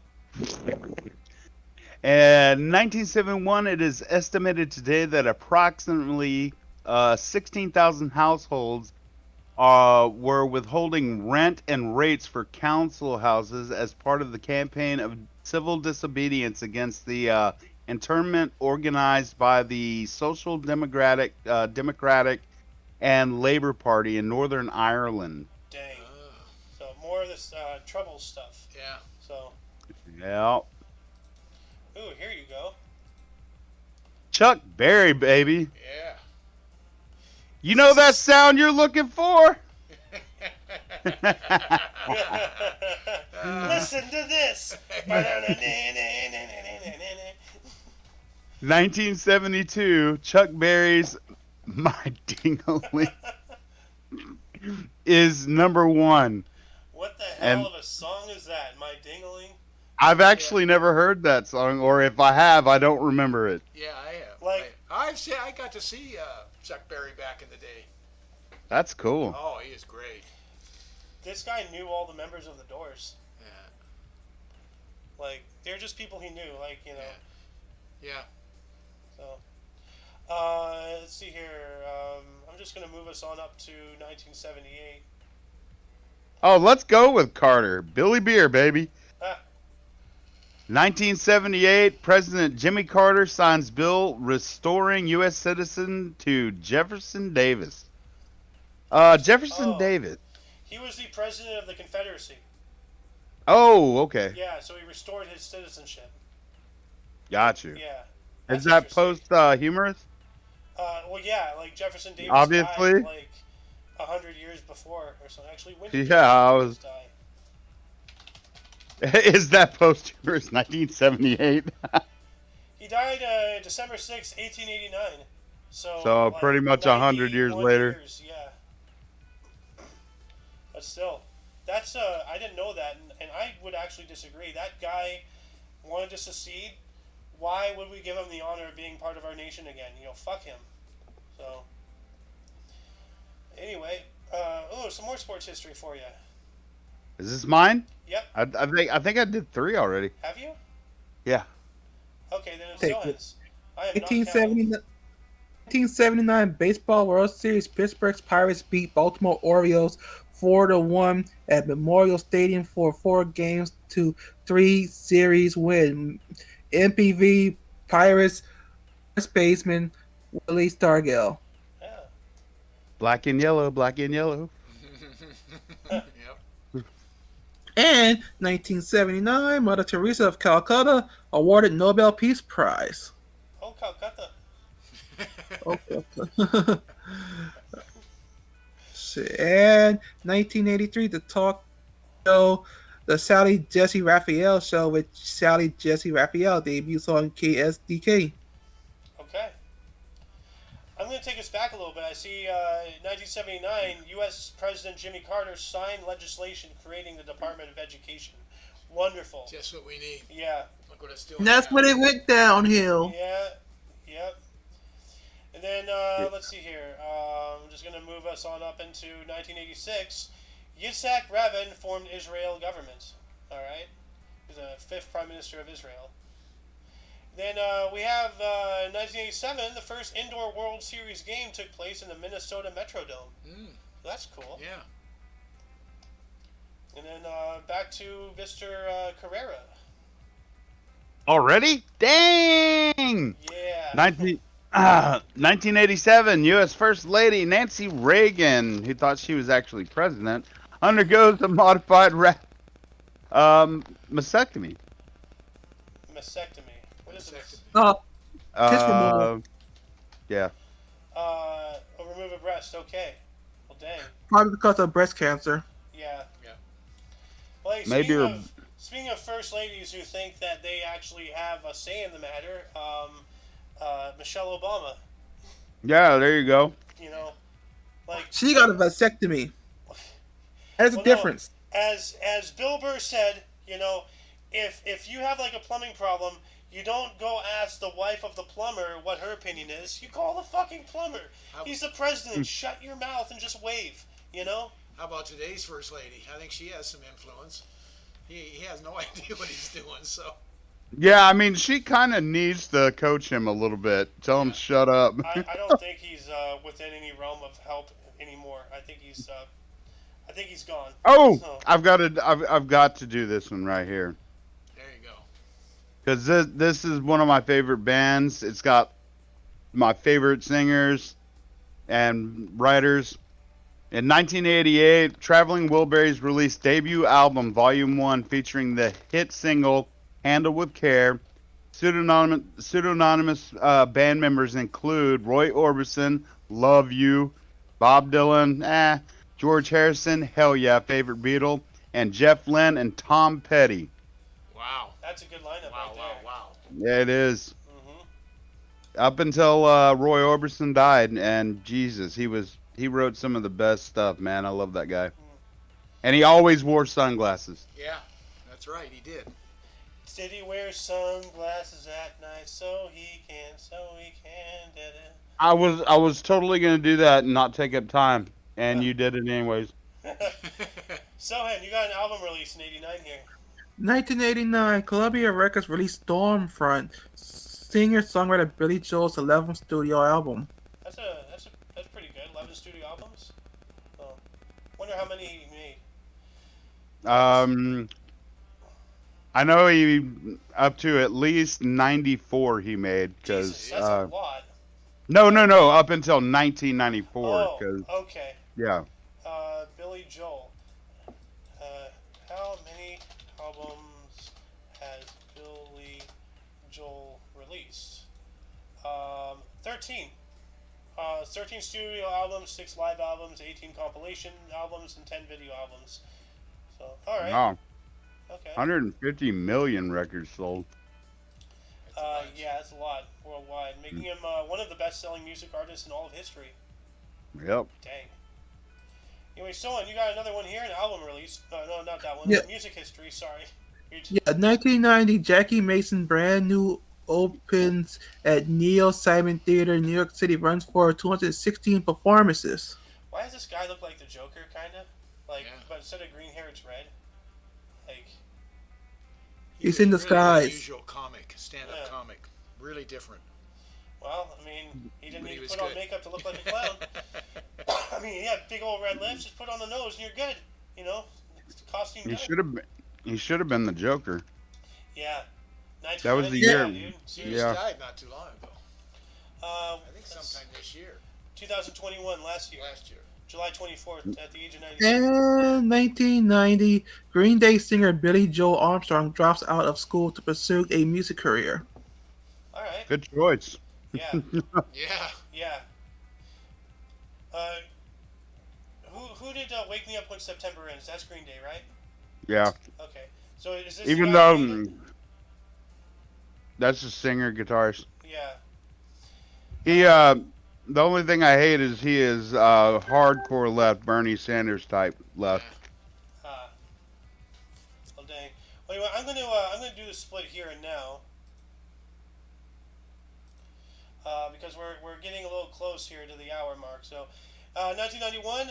And 1971, it is estimated today that approximately 16,000 households were withholding rent and rates for council houses as part of the campaign of civil disobedience against the internment organized by the Social Democratic and Labour Party in Northern Ireland. Dang. So more of this trouble stuff. Yeah. So. Yeah. Ooh, here you go. Chuck Berry, baby. Yeah. You know that sound you're looking for? Listen to this. 1972, Chuck Berry's My Ding-a-Ling is number one. What the hell of a song is that? My Ding-a-Ling? I've actually never heard that song, or if I have, I don't remember it. Yeah, I have. Like, I got to see Chuck Berry back in the day. That's cool. Oh, he is great. This guy knew all the members of the Doors. Yeah. Like, they're just people he knew, like, you know. Yeah. So, let's see here. I'm just going to move us on up to 1978. Oh, let's go with Carter. Billy Beer, baby. Ah. 1978, President Jimmy Carter signs bill restoring U.S. citizen to Jefferson Davis. Jefferson Davis. He was the president of the Confederacy. Oh, okay. Yeah, so he restored his citizenship. Got you. Yeah. Is that post humorous? Well, yeah, like Jefferson Davis Obviously. died like 100 years before or something. Actually, when did Yeah, Davis die? Is that post humorous 1978? He died December 6, 1889. So like, pretty much 100 years 91 later. Years, yeah. But still, that's I didn't know that, and I would actually disagree. That guy wanted to secede. Why would we give him the honor of being part of our nation again? You know, fuck him. So, anyway, some more sports history for you. Is this mine? Yep. I think I did 3 already. Have you? Yeah. Okay, then it's Take still it. his. I am 1979 Baseball World Series. Pittsburgh Pirates beat Baltimore Orioles 4-1 at Memorial Stadium for 4 games to 3 series win. MPV Pirates first baseman Willie Stargell. Yeah. Black and yellow, black and yellow. Yep. And 1979, Mother Teresa of Calcutta awarded Nobel Peace Prize. Oh, Calcutta. Okay. And 1983, the talk show, the Sally Jesse Raphael show with Sally Jesse Raphael debuts on KSDK. Okay. I'm going to take us back a little bit. I see 1979, U.S. President Jimmy Carter signed legislation creating the Department of Education. Wonderful. Just what we need. Yeah. Look what it's doing. And that's now. when it went downhill. Yeah. Yep. And then, let's see here. I'm just going to move us on up into 1986. Yitzhak Rabin formed Israel government. All right. He's the 5th Prime Minister of Israel. Then we have 1987, the first indoor World Series game took place in the Minnesota Metrodome. That's cool. Yeah. And then back to Mr. Carrera. Already? Dang! Yeah. 1987, U.S. First Lady Nancy Reagan, who thought she was actually president, undergoes a modified mastectomy. Mastectomy. What is it? Test removal. Yeah. A remove a breast. Okay. Well, dang. Probably because of breast cancer. Yeah. Yeah. Well, hey, Maybe speaking of first ladies who think that they actually have a say in the matter, Michelle Obama. Yeah, there you go. You know, like She got a vasectomy. There's a difference. As Bill Burr said, you know, if you have like a plumbing problem, you don't go ask the wife of the plumber what her opinion is. You call the fucking plumber. He's the president. Shut your mouth and just wave. You know. How about today's first lady? I think she has some influence. He has no idea what he's doing. So. Yeah, I mean, she kind of needs to coach him a little bit. Tell him Yeah. shut up. I don't think he's within any realm of help anymore. I think he's gone. Oh, So I've got to do this one right here There you go. because this is one of my favorite bands. It's got my favorite singers and writers. In 1988, Traveling Wilburys released debut album Volume 1 featuring the hit single Handle with Care. Pseudonymous band members include Roy Orbison, Love You, Bob Dylan, George Harrison, hell yeah, favorite Beatle, and Jeff Lynne and Tom Petty. Wow. that's a good lineup Wow, right wow, there. wow. Yeah, it is. Hmm. Up until Roy Orbison died, and Jesus, he wrote some of the best stuff, man. I love that guy. And he always wore sunglasses. Yeah, that's right. He did. Did he wear sunglasses at night so he can, did I was totally gonna do that and not take up time, and you did it anyways. it? Sohan, you got an album release in '89 here. 1989, Columbia Records released Stormfront, singer-songwriter Billy Joel's 11th studio album. That's pretty good. 11 studio albums. Oh, wonder how many he made. Um, I know he up to at least 94 he made Jesus, because that's a lot. no, up until 1994 Oh, because okay. yeah. Billy Joel. How many albums has Billy Joel released? 13. 13 studio albums, 6 live albums, 18 compilation albums, and 10 video albums. So, alright. Wow, Okay. 150 million records sold. Yeah, that's a lot worldwide, making him one of the best-selling music artists in all of history. Yep. Dang. Anyway, Sohan, you got another one here, an album release. No, not that one. Yeah. Music history. Sorry. Yeah, 1990, Jackie Mason brand new opens at Neil Simon Theater in New York City, runs for 216 performances. Why does this guy look like the Joker, kind of? Like, Yeah. but instead of green hair, it's red. Like, He's was in a disguise. Really unusual comic, stand-up Yeah. comic. Really different. well, I mean, he didn't But he need was to put on good. makeup to look like a clown. I mean, he had big old red lips. Just put on the nose, and you're good. You know, it's costume He done. should have been. He should have been the Joker. Yeah. That was the 1990, year. dude. He Seriously. Yeah. just died not too long ago. I I think sometime this year, 2021, last year. last year. July 24th, at the age of 96. And 1990, Green Day singer Billy Joel Armstrong drops out of school to pursue a music career. All right. Good choice. Yeah. Yeah. Yeah. Who did Wake Me Up When September Ends? That's Green Day, right? Yeah. Okay. So is this Even the though guy who- that's a singer guitarist. Yeah. He the only thing I hate is he is hardcore left, Bernie Sanders type left. Well, dang. Well, anyway, I'm gonna do the split here and now. Because we're getting a little close here to the hour mark. So, 1991,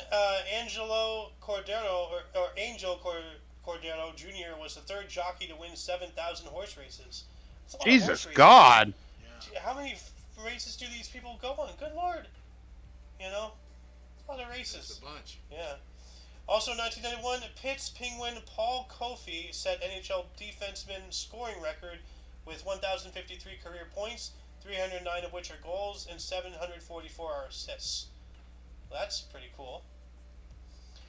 Angelo Cordero or Angel Cordero Jr. was the third jockey to win 7,000 horse races. That's a lot of horse Jesus races. God. Gee, how many races do these people go on? Good lord. You know, a lot of It's races. a bunch. Yeah. Also, 1991, Pitt's Penguin Paul Kofi set NHL defenseman scoring record with 1,053 career points, 309 of which are goals, and 744 are assists. Well, that's pretty cool.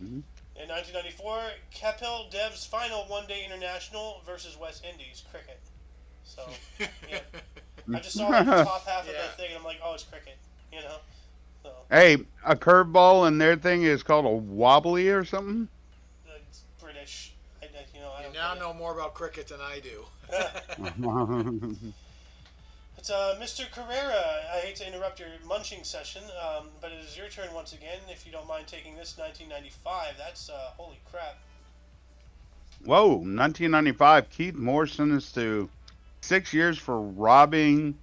Mhm. In 1994, Kapil Dev's final one-day international versus West Indies cricket. So, yeah. I just saw like, the top half of Yeah. the thing, and I'm like, oh, it's cricket. You know? So, Hey, a curveball in their thing is called a wobbly or something. it's British. I You don't now get it. know more about cricket than I do. It's Mr. Carrera. I hate to interrupt your munching session, but it is your turn once again. If you don't mind taking this 1995, that's holy crap. Whoa, 1995. Keith Morrison is to 6 years for robbing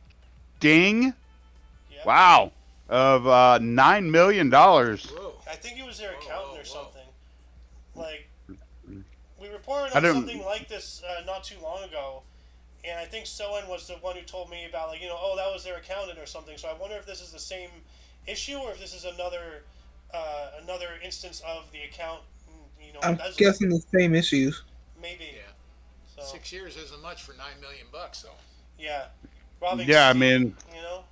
Ding. Yeah. Wow, of $9 million. Whoa. I think he was their Whoa, accountant whoa, or whoa. something. Like, we reported I on don't- something like this not too long ago, And I think Soen was the one who told me about, like, oh, that was their accountant or something. So I wonder if this is the same issue or if this is another instance of the account, I'm embezzlement. guessing the same issues. Maybe. Yeah. So 6 years isn't much for $9 million, though. yeah, robbing Yeah, I Steve, mean, you know.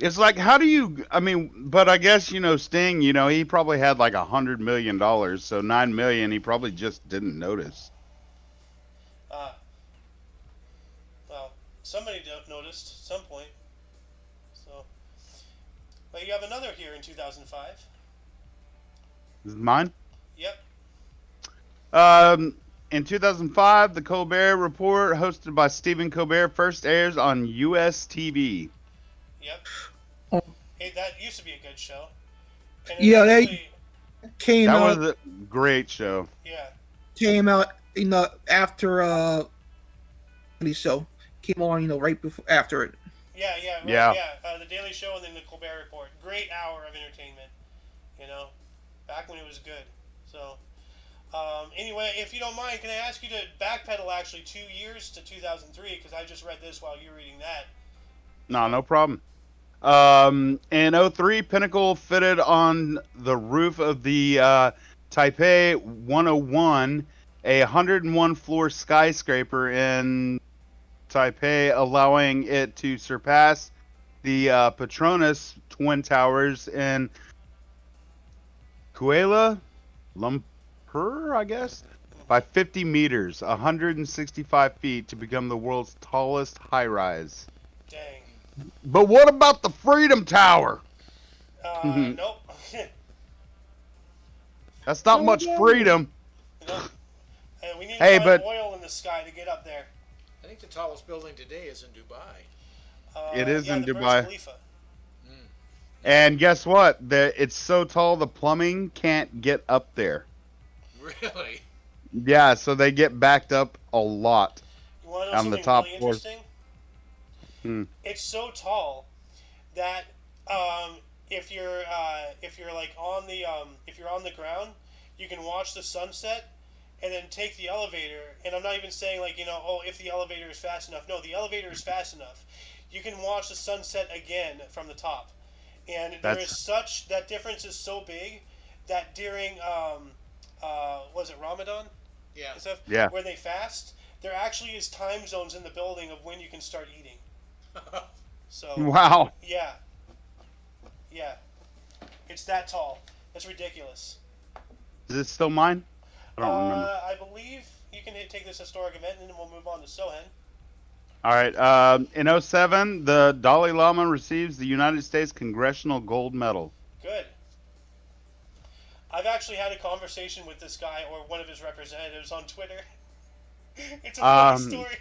it's like, how do you? I mean, but I guess Sting. He probably had like $100 million, so 9 million, he probably just didn't notice. Well, somebody noticed at some point. So, but you have another here in 2005. This is mine. Yep. In 2005, the Colbert Report, hosted by Stephen Colbert, first airs on U.S. TV. Yep. Oh. Hey, that used to be a good show. And Yeah, eventually- Came That out was a great show. Yeah. came out after the show came on right before after it. Yeah, yeah, right, Yeah. yeah. The Daily Show and then the Colbert Report. Great hour of entertainment. Back when it was good. So, anyway, if you don't mind, can I ask you to backpedal actually 2 years to 2003 because I just read this while you were reading that. No problem. In 03, Pinnacle fitted on the roof of the Taipei 101, a 101-floor skyscraper in Taipei, allowing it to surpass the Petronas Twin Towers in Kuala Lumpur, I guess, by 50 meters, 165 feet, to become the world's tallest high-rise. Dang. But what about the Freedom Tower? Nope. That's not much freedom. Nope. And we need Hey, to find but- oil in the sky to get up there. I think the tallest building today is in Dubai. It is yeah, in the Burj Dubai. Khalifa. And guess what? It's so tall the plumbing can't get up there. Really? Yeah, so they get backed up a lot. You want to know On the something top really floor. interesting? Hmm. It's so tall that if you're like on the if you're on the ground, you can watch the sunset and then take the elevator. And I'm not even saying like if the elevator is fast enough. No, the elevator is fast enough. You can watch the sunset again from the top, and that difference is so big that during was it Ramadan? Yeah. And stuff, Yeah. where they fast, there actually is time zones in the building of when you can start eating. So Wow. yeah, it's that tall. That's ridiculous. Is it still mine? I don't remember. I believe you can take this historic event, and then we'll move on to Sohen. All right. In 07, the Dalai Lama receives the United States Congressional Gold Medal. Good. I've actually had a conversation with this guy or one of his representatives on Twitter. It's a funny story.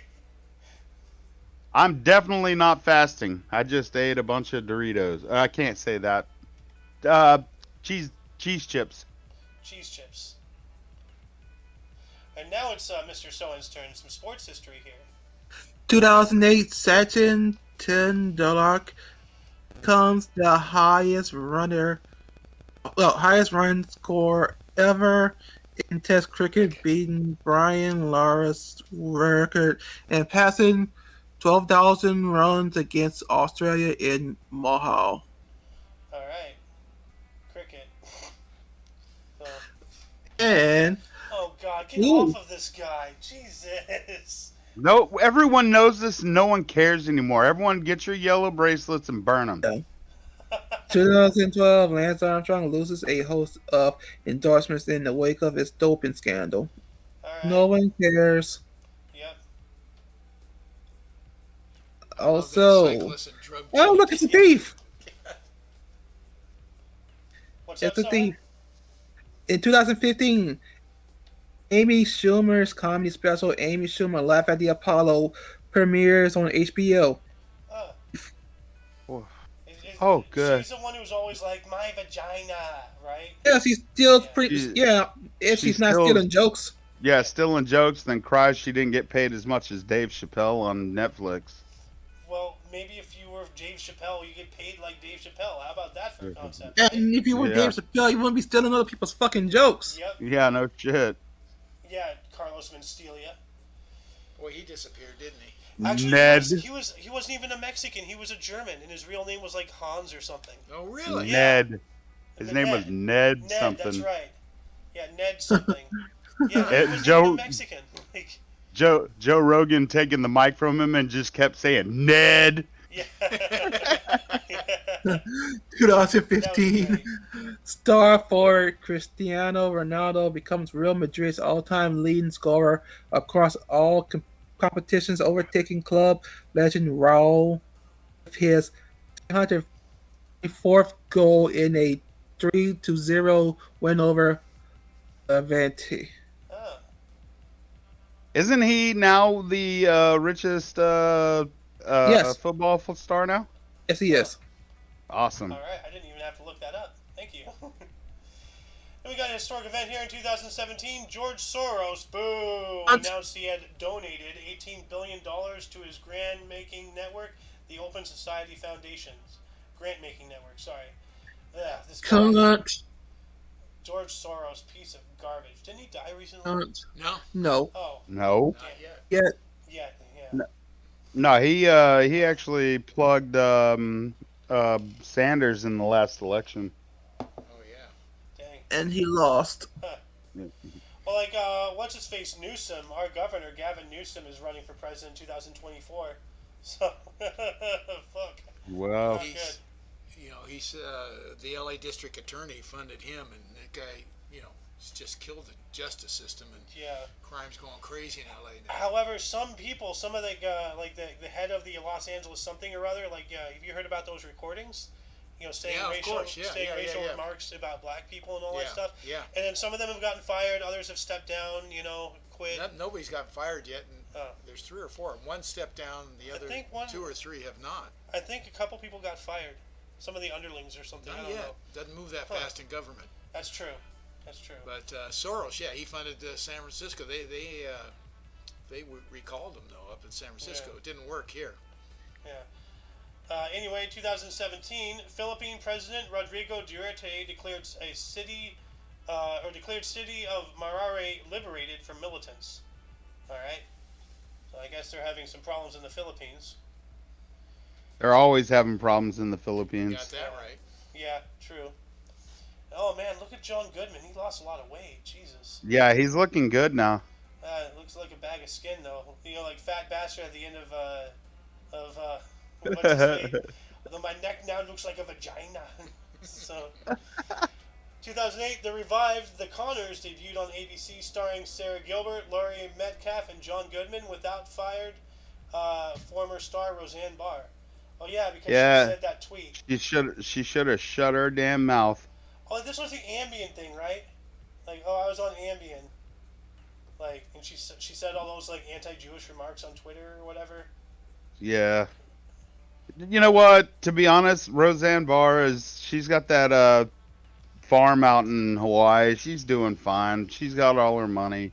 I'm definitely not fasting. I just ate a bunch of Doritos. I can't say that. Cheese chips. Cheese chips. And now it's Mr. Sohen's turn. Some sports history here. 2008, Sachin Tendulkar becomes the highest run scorer ever in Test cricket, beating Brian Lara's record and passing 12,000 runs against Australia in Mahal. All right. Cricket. So, And oh God, get Ooh. off of this guy! Jesus. No, everyone knows this. No one cares anymore. Everyone get your yellow bracelets and burn them. Yeah. 2012, Lance Armstrong loses a host of endorsements in the wake of his doping scandal. All right. No one cares. Yep. Also, Cyclists and drug oh look, it's a thief! What's It's up, a thief. In 2015, Amy Schumer's comedy special, Amy Schumer Laugh at the Apollo, premieres on HBO. Oh. Oh. Is- Oh, good. She's the one who's always like, my vagina, right? Yeah, she's still Yeah. pretty. She- Yeah, if she's she's not still- stealing jokes. Yeah, still in jokes, then cries she didn't get paid as much as Dave Chappelle on Netflix. Well, maybe if you were Dave Chappelle, you get paid like Dave Chappelle. How about that for a concept? And if you were Yeah. Dave Chappelle, you wouldn't be stealing other people's fucking jokes. Yep. Yeah, no shit. Yeah, Carlos Mencia. Boy, he disappeared, didn't he? Actually, Ned. he wasn't even a Mexican. He was a German, and his real name was like Hans or something. Oh, really? Yeah. Ned. His name was Ned something. That's right. Yeah, Ned something. Yeah, he wasn't Joe- even Mexican. Like, Joe Rogan taking the mic from him and just kept saying Ned. yeah. 2015 star forward Cristiano Ronaldo becomes Real Madrid's all-time leading scorer across all competitions, overtaking club legend Raul with his 304th goal in a 3-0 win over Abernathy. Oh, Isn't he now the richest Yes. football star now? Yes, he is. Awesome. all right. I didn't even have to look that up. Thank you. Then we got a historic event here in 2017. George Soros, boo, announced he had donated $18 billion to his grant-making network, the Open Society Foundation's grant-making network. Sorry. Yeah, this guy, Cunt. George Soros, piece of garbage. Didn't he die recently? Cunt. No, No. Oh, No. not yet. Yet. yeah. No, he actually plugged Sanders in the last election. Oh, yeah. Dang. And he lost. Well, like, what's his face? Newsom, our governor, Gavin Newsom, is running for president in 2024. So, fuck. Well, Not He's, good. he's the LA district attorney funded him, and that guy, he's just killed the justice system, and Yeah. crime's going crazy in LA now. However, some people, some of the the head of the Los Angeles something or other, like, have you heard about those recordings? Saying Yeah, of racial, course. Yeah, saying yeah, racial yeah. remarks about black people and all that Yeah, stuff. yeah. And then some of them have gotten fired, others have stepped down, quit. Nobody's got fired yet, and Oh. there's 3 or 4. One stepped down, the other think 2 or 3 have not. I think a couple people got fired. Some of the underlings or something. I Not don't yet. know. Doesn't move that Huh. fast in government. That's true. That's true. But Soros, yeah, he funded San Francisco. They recalled him though up in San Francisco. Yeah. It didn't work here. Yeah. Anyway, 2017, Philippine President Rodrigo Duterte declared city of Marare liberated from militants. All right. So I guess they're having some problems in the Philippines. they're always having problems in the Got Philippines. that right. Yeah, true. Oh man, look at John Goodman. He lost a lot of weight. Jesus. Yeah, he's looking good now. It looks like a bag of skin though. Like Fat Bastard at the end of what's his face? Although my neck now looks like a vagina. So, 2008, The Revived The Connors debuted on ABC, starring Sarah Gilbert, Laurie Metcalf, and John Goodman, without fired former star Roseanne Barr. Oh yeah, because Yeah. she said that tweet. She should have shut her damn mouth. Oh, this was the Ambien thing, right? Like, I was on Ambien. Like, and she said all those like anti-Jewish remarks on Twitter or whatever. Yeah. You know what? To be honest, Roseanne Barr she's got that farm out in Hawaii. She's doing fine. She's got all her money.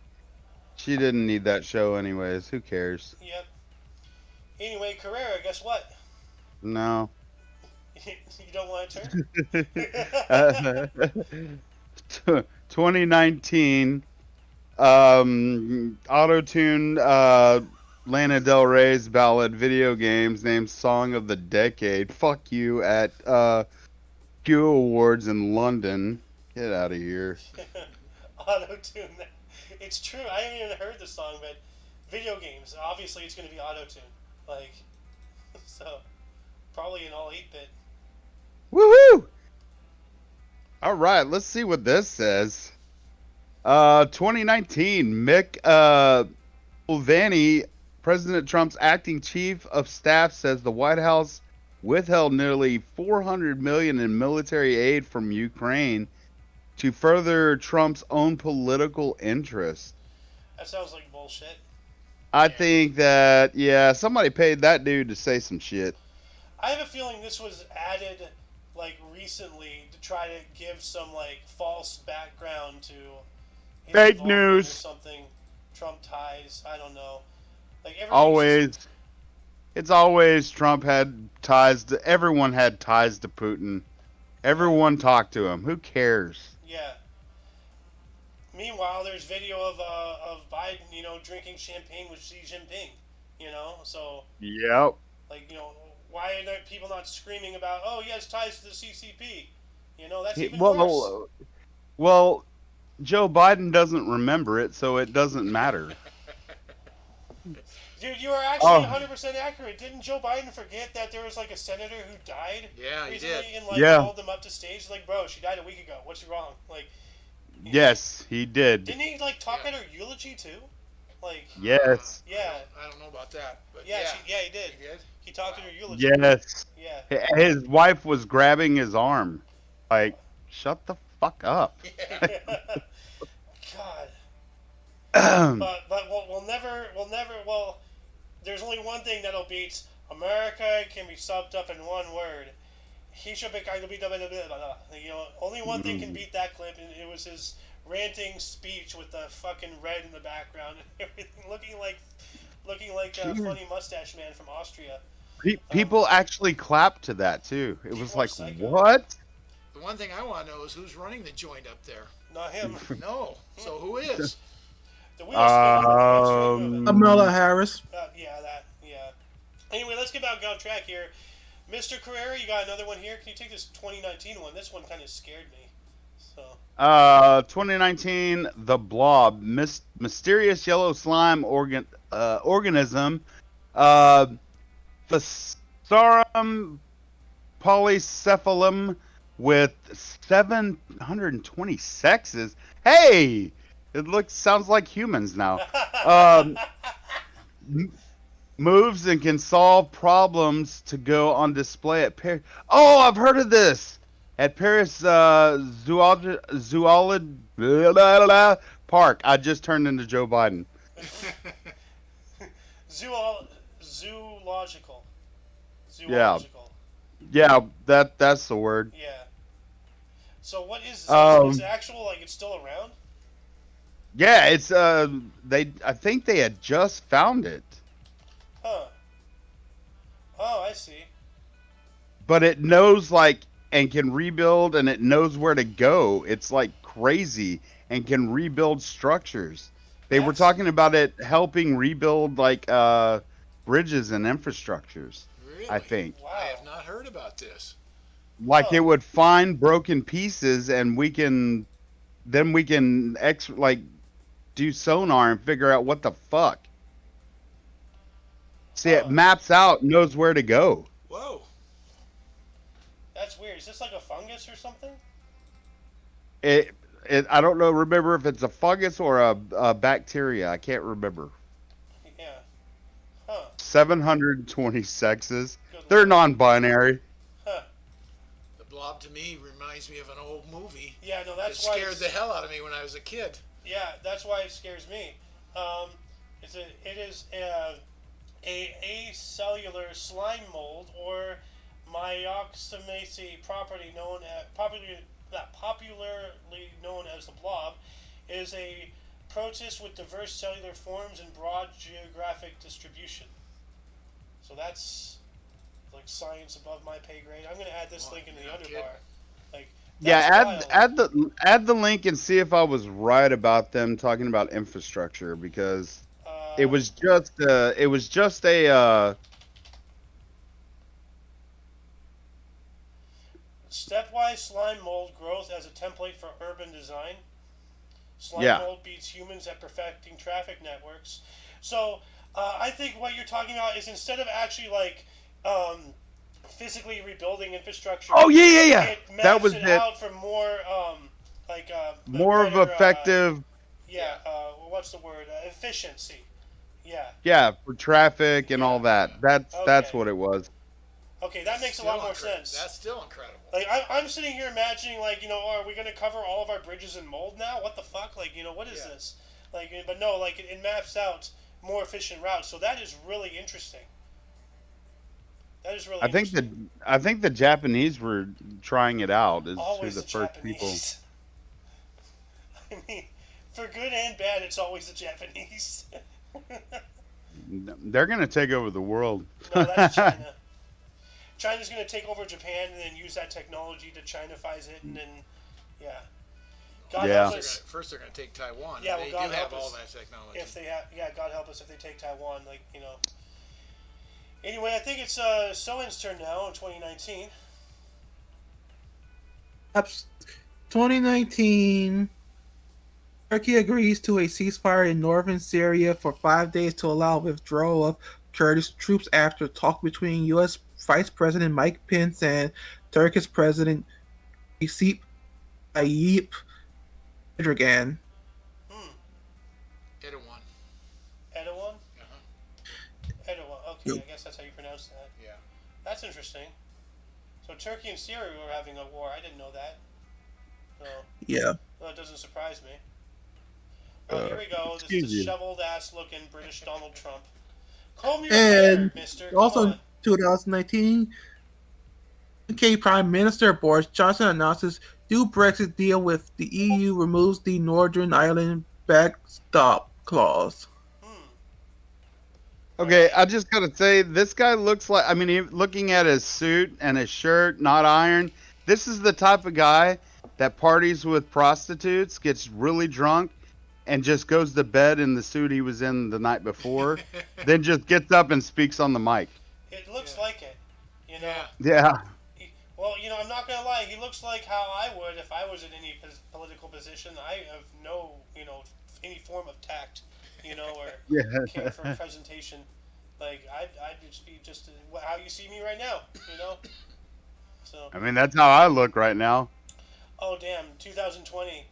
She didn't need that show anyways. Who cares? Yep. Anyway, Carrera, guess what? No. You don't want to turn? 2019 auto-tune Lana Del Rey's ballad video games named Song of the Decade. Fuck you at Q Awards in London. Get out of here. Auto-tune. It's true. I haven't even heard the song, but video games, obviously it's going to be auto-tune. Like, so, probably in all 8-bit. Woohoo! All right, let's see what this says. 2019, Mick Mulvaney, President Trump's acting chief of staff, says the White House withheld nearly $400 million in military aid from Ukraine to further Trump's own political interests. That sounds like bullshit. I think that, yeah, somebody paid that dude to say some shit. I have a feeling this was added, like, recently to try to give some, like, false background to his Fake involvement news. or something. Trump ties. I don't know. Like, everything's Always. It's always Trump had ties to, everyone had ties to Putin. Everyone talked to him. Who cares? Yeah. Meanwhile, there's video of Biden, drinking champagne with Xi Jinping. So Yep. like why are there people not screaming about he has ties to the CCP? That's He- even worse. well, well, Joe Biden doesn't remember it, so it doesn't matter. Dude, you are actually Oh, 100% accurate. Didn't Joe Biden forget that there was like a senator who died Yeah, he recently did. and like yeah. called them up to stage like, bro, she died a week ago. What's wrong? Like, Yes, he did. didn't he like talk Yeah. at her eulogy too? Like, Yes. yeah, I don't know about that, but yeah, yeah, he did. he did. He talked at her eulogy. Yes. Yeah. His wife was grabbing his arm. Like, shut the fuck up. God. Um, But well, there's only one thing that'll beat America can be summed up in one word. He should be kind of be only one thing can beat that clip, and it was his ranting speech with the fucking red in the background and everything, looking like a funny mustache man from Austria. people actually clapped to that too. It was People are like, psycho. what? The one thing I want to know is who's running the joint up there. Not him. No, so who is? The wheel's spinning. The wheel's moving. Kamala Harris. Yeah. Anyway, let's get back on track here. Mr. Carrera, you got another one here. Can you take this 2019 one? This one kind of scared me. So 2019, The Blob, mysterious yellow slime organism, Physarum polycephalum with 720 sexes. Hey, sounds like humans now. Moves and can solve problems to go on display at Paris. Oh, I've heard of this. At Paris Zoological Park. I just turned into Joe Biden. Zoological. Yeah. Yeah, that's the word. Yeah. So what is this? Um, Is it actual, like it's still around? Yeah, it's I think they had just found it. Huh. Oh, I see. But it knows and can rebuild, and it knows where to go. It's like crazy and can rebuild structures. They were That's- talking about it helping rebuild bridges and infrastructures. Really? I think Wow. I have not heard about this. it would find broken pieces, and we can do sonar and figure out what the fuck. See, it maps out, knows where to go. Whoa. That's weird. Is this like a fungus or something? I don't know. Remember if it's a fungus or a bacteria? I can't remember. Yeah. Huh. 720 sexes. Good They're lord. non-binary. Huh. The Blob to me reminds me of an old movie Yeah, no, that that's why. scared the hell out of me when I was a kid. Yeah, that's why it scares me. It is a acellular slime mold or myxomyces property popularly known as the blob. It is a protist with diverse cellular forms and broad geographic distribution. So that's like science above my pay grade. I'm gonna add this link in the you're not underbar. Like Yeah, that's wild. add the link and see if I was right about them talking about infrastructure, because it was just a stepwise slime mold growth as a template for urban design. Slime Yeah. mold beats humans at perfecting traffic networks. So I think what you're talking about is instead of actually physically rebuilding infrastructure. Oh yeah. It maps That was it it. out for more More of better, effective. what's the word? Efficiency. Yeah. Yeah, for traffic and all that. That's Okay. what it was. Okay, that makes a lot more sense. That's still incredible. Like I'm sitting here imagining, are we gonna cover all of our bridges in mold now? What the fuck? What is this? But no, it maps out more efficient routes. So that is really interesting. That is really. I think the Japanese were trying it out as always the first people. Japanese. I mean, for good and bad, it's always the Japanese. They're gonna take over the world. No, that's China. China's going to take over Japan and then use that technology to Chinifies it, and then, yeah. God Yeah. help us. First, they're going to take Taiwan. Yeah, They well, God do help have all us that technology. if they have. Yeah, God help us if they take Taiwan. Like, you know. Anyway, I think it's Soen's turn now in 2019. 2019, Turkey agrees to a ceasefire in northern Syria for 5 days to allow withdrawal of Kurdish troops after talk between U.S. Vice President Mike Pence and Turkish President Recep Tayyip Erdogan. Hmm. Erdogan. Erdogan? Uh-huh. Erdogan. Okay, I guess that's how you pronounce that. Yeah. That's interesting. So Turkey and Syria were having a war. I didn't know that. So, Yeah. well, it doesn't surprise me. Well, here we go. This excuse you. disheveled ass looking British Donald Trump. Comb your And hair, mister. Come also, on. 2019, UK Prime Minister Boris Johnson announces new Brexit deal with the EU removes the Northern Ireland backstop clause. Hmm. Okay, I just gotta say, this guy looks like, I mean, looking at his suit and his shirt, not iron, this is the type of guy that parties with prostitutes, gets really drunk, and just goes to bed in the suit he was in the night before, then just gets up and speaks on the mic. It looks like it. You know. Yeah. Well, you know, I'm not gonna lie. He looks like how I would if I was in any political position. I have no, you know, any form of tact, you know, or care for presentation. Like I'd just be just how you see me right now, you know. So. I mean, that's how I look right now. Oh damn! 2020,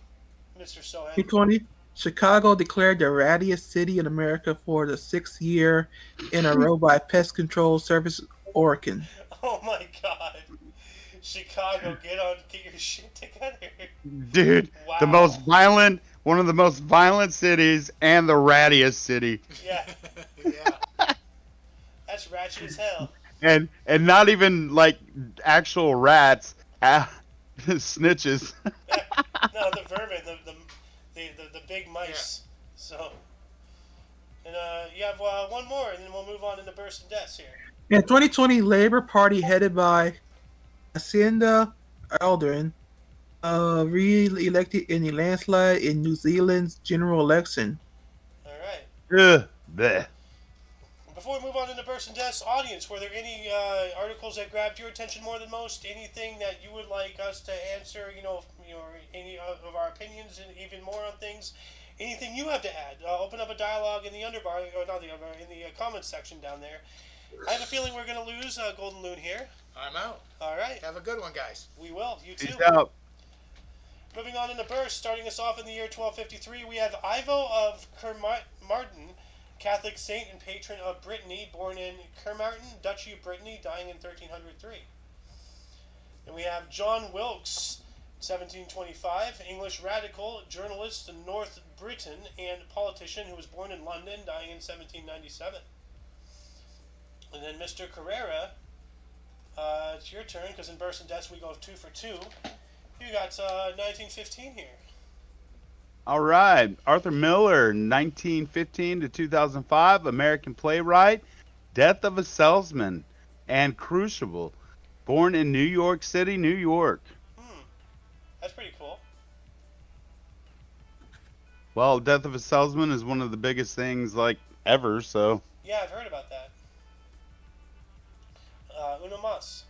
Mr. Sohan. 2020, Chicago declared the rattiest city in America for the 6th year in a row by Pest Control Service Oregon. Oh my God. Chicago, get your shit together. Dude, Wow. one of the most violent cities and the rattiest city. Yeah. Yeah. That's ratchet as hell. And not even like actual rats, snitches. No, the vermin, the big mice. Yeah. So, and you have one more, and then we'll move on into burst and deaths here. In 2020, Labour Party headed by Jacinda Ardern re-elected in a landslide in New Zealand's general election. All right. Bleh. Before we move on into burst and deaths, audience, were there any articles that grabbed your attention more than most? Anything that you would like us to answer? You know, any of our opinions and even more on things. Anything you have to add? Open up a dialogue in the underbar, or not the underbar, in the comments section down there. I have a feeling we're going to lose Golden Loon here. I'm out. All right. Have a good one, guys. We will. You too. Peace out. Moving on into burst, starting us off in the year 1253, we have Ivo of Kermartin, Catholic saint and patron of Brittany, born in Kermartin, Duchy of Brittany, dying in 1303. And we have John Wilkes, 1725, English radical, journalist in North Britain, and politician who was born in London, dying in 1797. And then Mr. Carrera, it's your turn, because in burst and deaths we go 2 for 2. You got 1915 here. All right. Arthur Miller, 1915 to 2005, American playwright, death of a salesman, and crucible, born in New York City, New York. That's pretty cool. Well, death of a salesman is one of the biggest things, like, ever, so. Yeah, I've heard about that. Uno mas.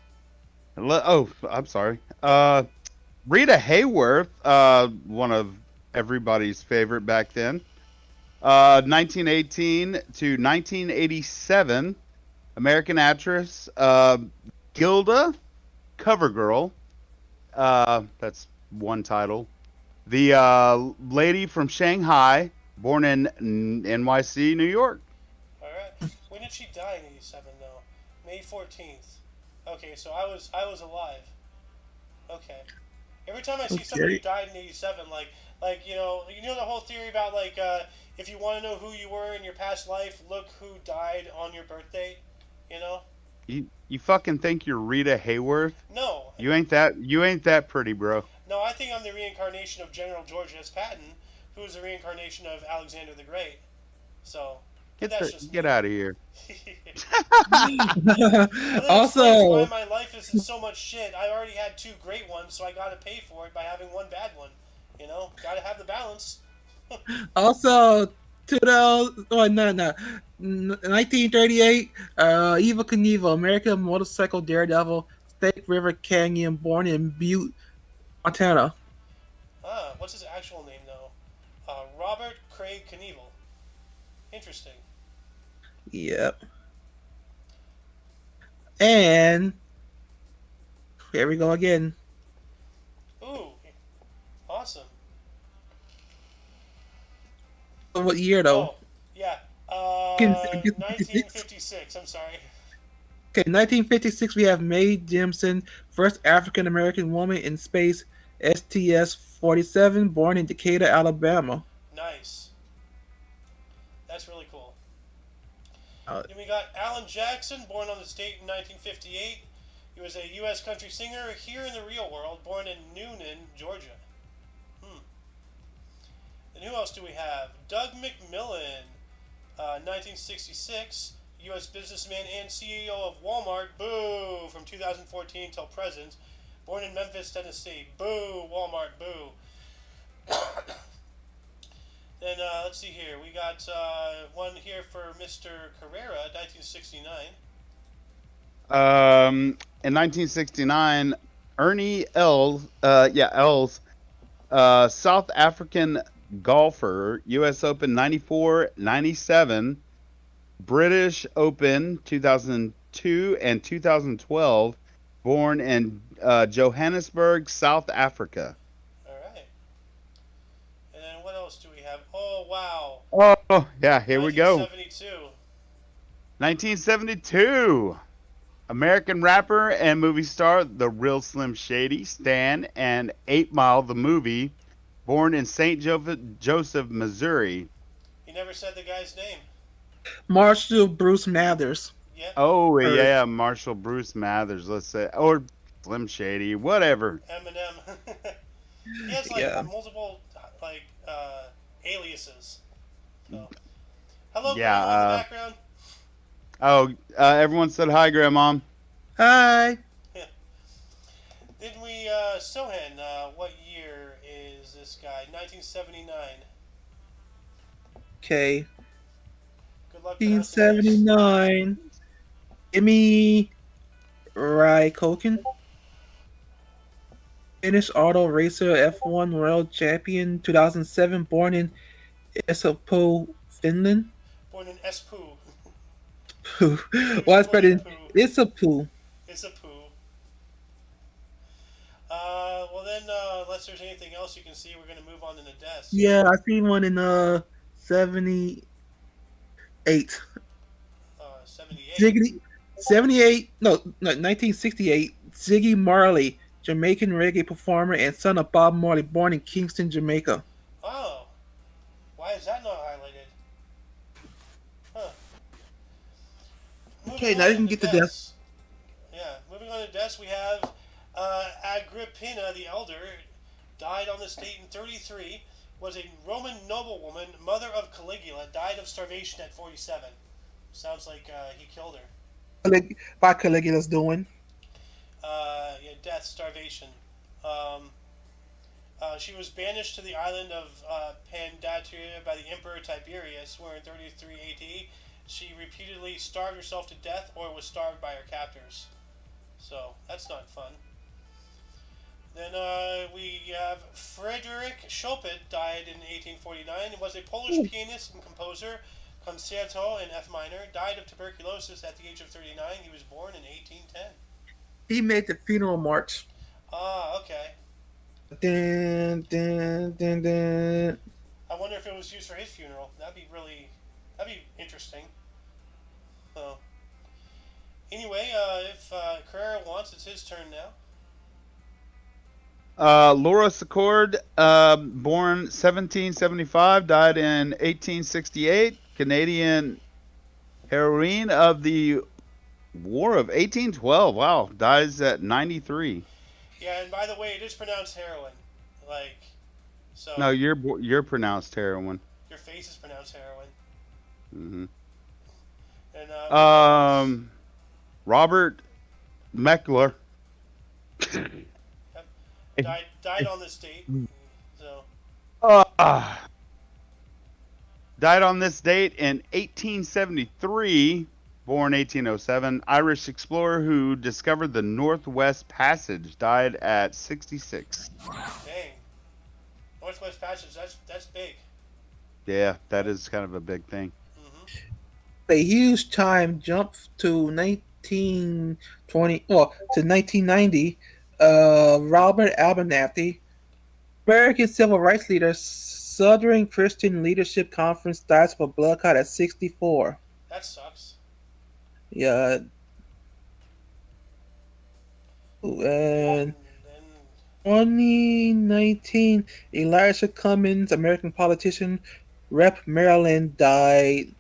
Oh, I'm sorry. Rita Hayworth, one of everybody's favorite back then. 1918 to 1987, American actress, Gilda Covergirl. That's one title. The lady from Shanghai, born in NYC, New York. All right. When did she die in 87 though? May 14th. Okay, so I was alive. Okay. Every time I see somebody who died in 87, like you know the whole theory about like if you want to know who you were in your past life, look who died on your birthday. You know. You fucking think you're Rita Hayworth? No. You ain't that pretty, bro. No, I think I'm the reincarnation of General George S. Patton, who is the reincarnation of Alexander the Great. So Get out of here. Also, why my life is in so much shit. I already had 2 great ones, so I got to pay for it by having 1 bad one. You know, gotta have the balance. Also, 2000, oh, no. 1938, Evel Knievel, American motorcycle daredevil, Snake River Canyon, born in Butte, Montana. What's his actual name though? Robert Craig Knievel. Interesting. Yep. And here we go again. Ooh, awesome. What year though? Oh, yeah. I guess 56. 1956. I'm sorry. Okay, 1956, we have Mae Jemison, first African American woman in space, STS-47, born in Decatur, Alabama. Nice. That's really cool. Uh, Then we got Alan Jackson, born on this date in 1958. He was a U.S. country singer here in the real world, born in Noonan, Georgia. Hmm. Then who else do we have? Doug McMillan, 1966, U.S. businessman and CEO of Walmart. Boo! From 2014 till present. Born in Memphis, Tennessee. Boo! Walmart. Boo! Then let's see here. We got one here for Mr. Carrera, 1969. In 1969, Ernie Els, South African golfer, U.S. Open 94, 97, British Open 2002 and 2012, born in Johannesburg, South Africa. All right. And then what else do we have? Oh, wow. Oh, yeah, here we go. 1972. 1972. American rapper and movie star The Real Slim Shady, Stan, and 8 Mile the Movie, born in St. Joseph, Missouri. He never said the guy's name. Marshall Bruce Mathers. Yep. Oh, Or- yeah, Marshall Bruce Mathers, let's say. Or Slim Shady, whatever. Eminem. He has like Yeah. multiple like aliases. So. Hello, Yeah, Grandma in the background. Oh, everyone said hi, Grandma. Hi. Didn't we, Sohan, what year is this guy? 1979. Okay. Good luck pronouncing this. 1979. Emmy Raikkonen. Finnish auto racer, F1 world champion, 2007, born in Espoo, Finland. Born in Espoo. Why is better than Poo. Espoo? It's a poo. Well then, unless there's anything else you can see, we're gonna move on to the desk. Yeah, I seen one in 78. 78. Ziggy 78, no, 1968. Ziggy Marley, Jamaican reggae performer and son of Bob Marley, born in Kingston, Jamaica. Oh. Why is that not highlighted? Huh. Okay, Moving now on you can get to desk. death. Yeah, moving on to death, we have Agrippina the Elder, died on this date in 33, was a Roman noblewoman, mother of Caligula, died of starvation at 47. Sounds like he killed her. By Caligula's doing. Yeah, death, starvation. She was banished to the island of Pandateria by the Emperor Tiberius, where in 33 AD she repeatedly starved herself to death or was starved by her captors. So, that's not fun. Then we have Frederick Chopin, died in 1849. He was a Polish pianist and composer, concerto in F minor, died of tuberculosis at the age of 39. He was born in 1810. He made the funeral march. Ah, okay. Dun, dun, dun, dun. I wonder if it was used for his funeral. That'd be interesting. So, anyway, if Carrera wants, it's his turn now. Laura Secord, born 1775, died in 1868. Canadian heroine of the War of 1812. Wow, dies at 93. Yeah, and by the way, it is pronounced heroin. Like, so. No, you're pronounced heroin. Your face is pronounced heroin. Mm-hmm. And Robert Meckler. died on this date. So Uh, died on this date in 1873, born 1807. Irish explorer who discovered the Northwest Passage. Died at 66. Dang. Northwest Passage, that's big. Yeah, that is kind of a big thing. A huge time jump to 1920, well, to 1990. Robert Abernathy, American civil rights leader, Southern Christian Leadership Conference, dies of a blood clot at 64. That sucks. Yeah. And Then 2019, Elijah Cummings, American politician, Rep. Maryland, died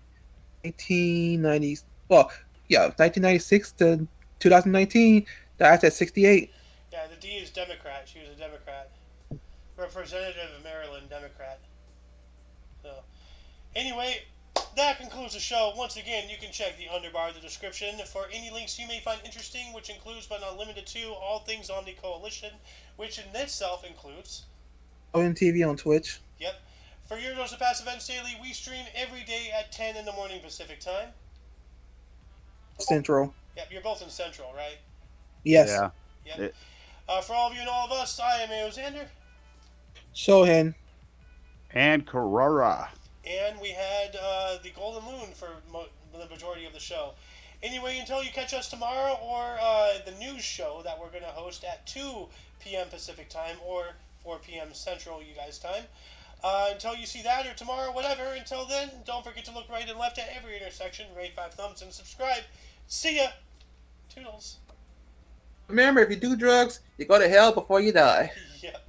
1990. Well, yeah, 1996 to 2019, died at 68. yeah, the D is Democrat. She was a Democrat. Representative of Maryland, Democrat. So, anyway, that concludes the show. Once again, you can check the underbar of the description for any links you may find interesting, which includes but not limited to all things Omni Coalition, which in itself includes. TV on Twitch. Yep. For your dose of past events daily, we stream every day at 10 in the morning Pacific time. Central. Yep, you're both in Central, right? Yes. Yeah. Yep. For all of you and all of us, I am Xander. Shohen. And Carrara. And we had the Golden Moon for the majority of the show. Anyway, until you catch us tomorrow or the news show that we're going to host at 2 p.m. Pacific time or 4 p.m. Central, you guys' time. Until you see that or tomorrow, whatever. Until then, don't forget to look right and left at every intersection, rate 5 thumbs, and subscribe. See ya. Toodles. Remember, if you do drugs, you go to hell before you die. Yep.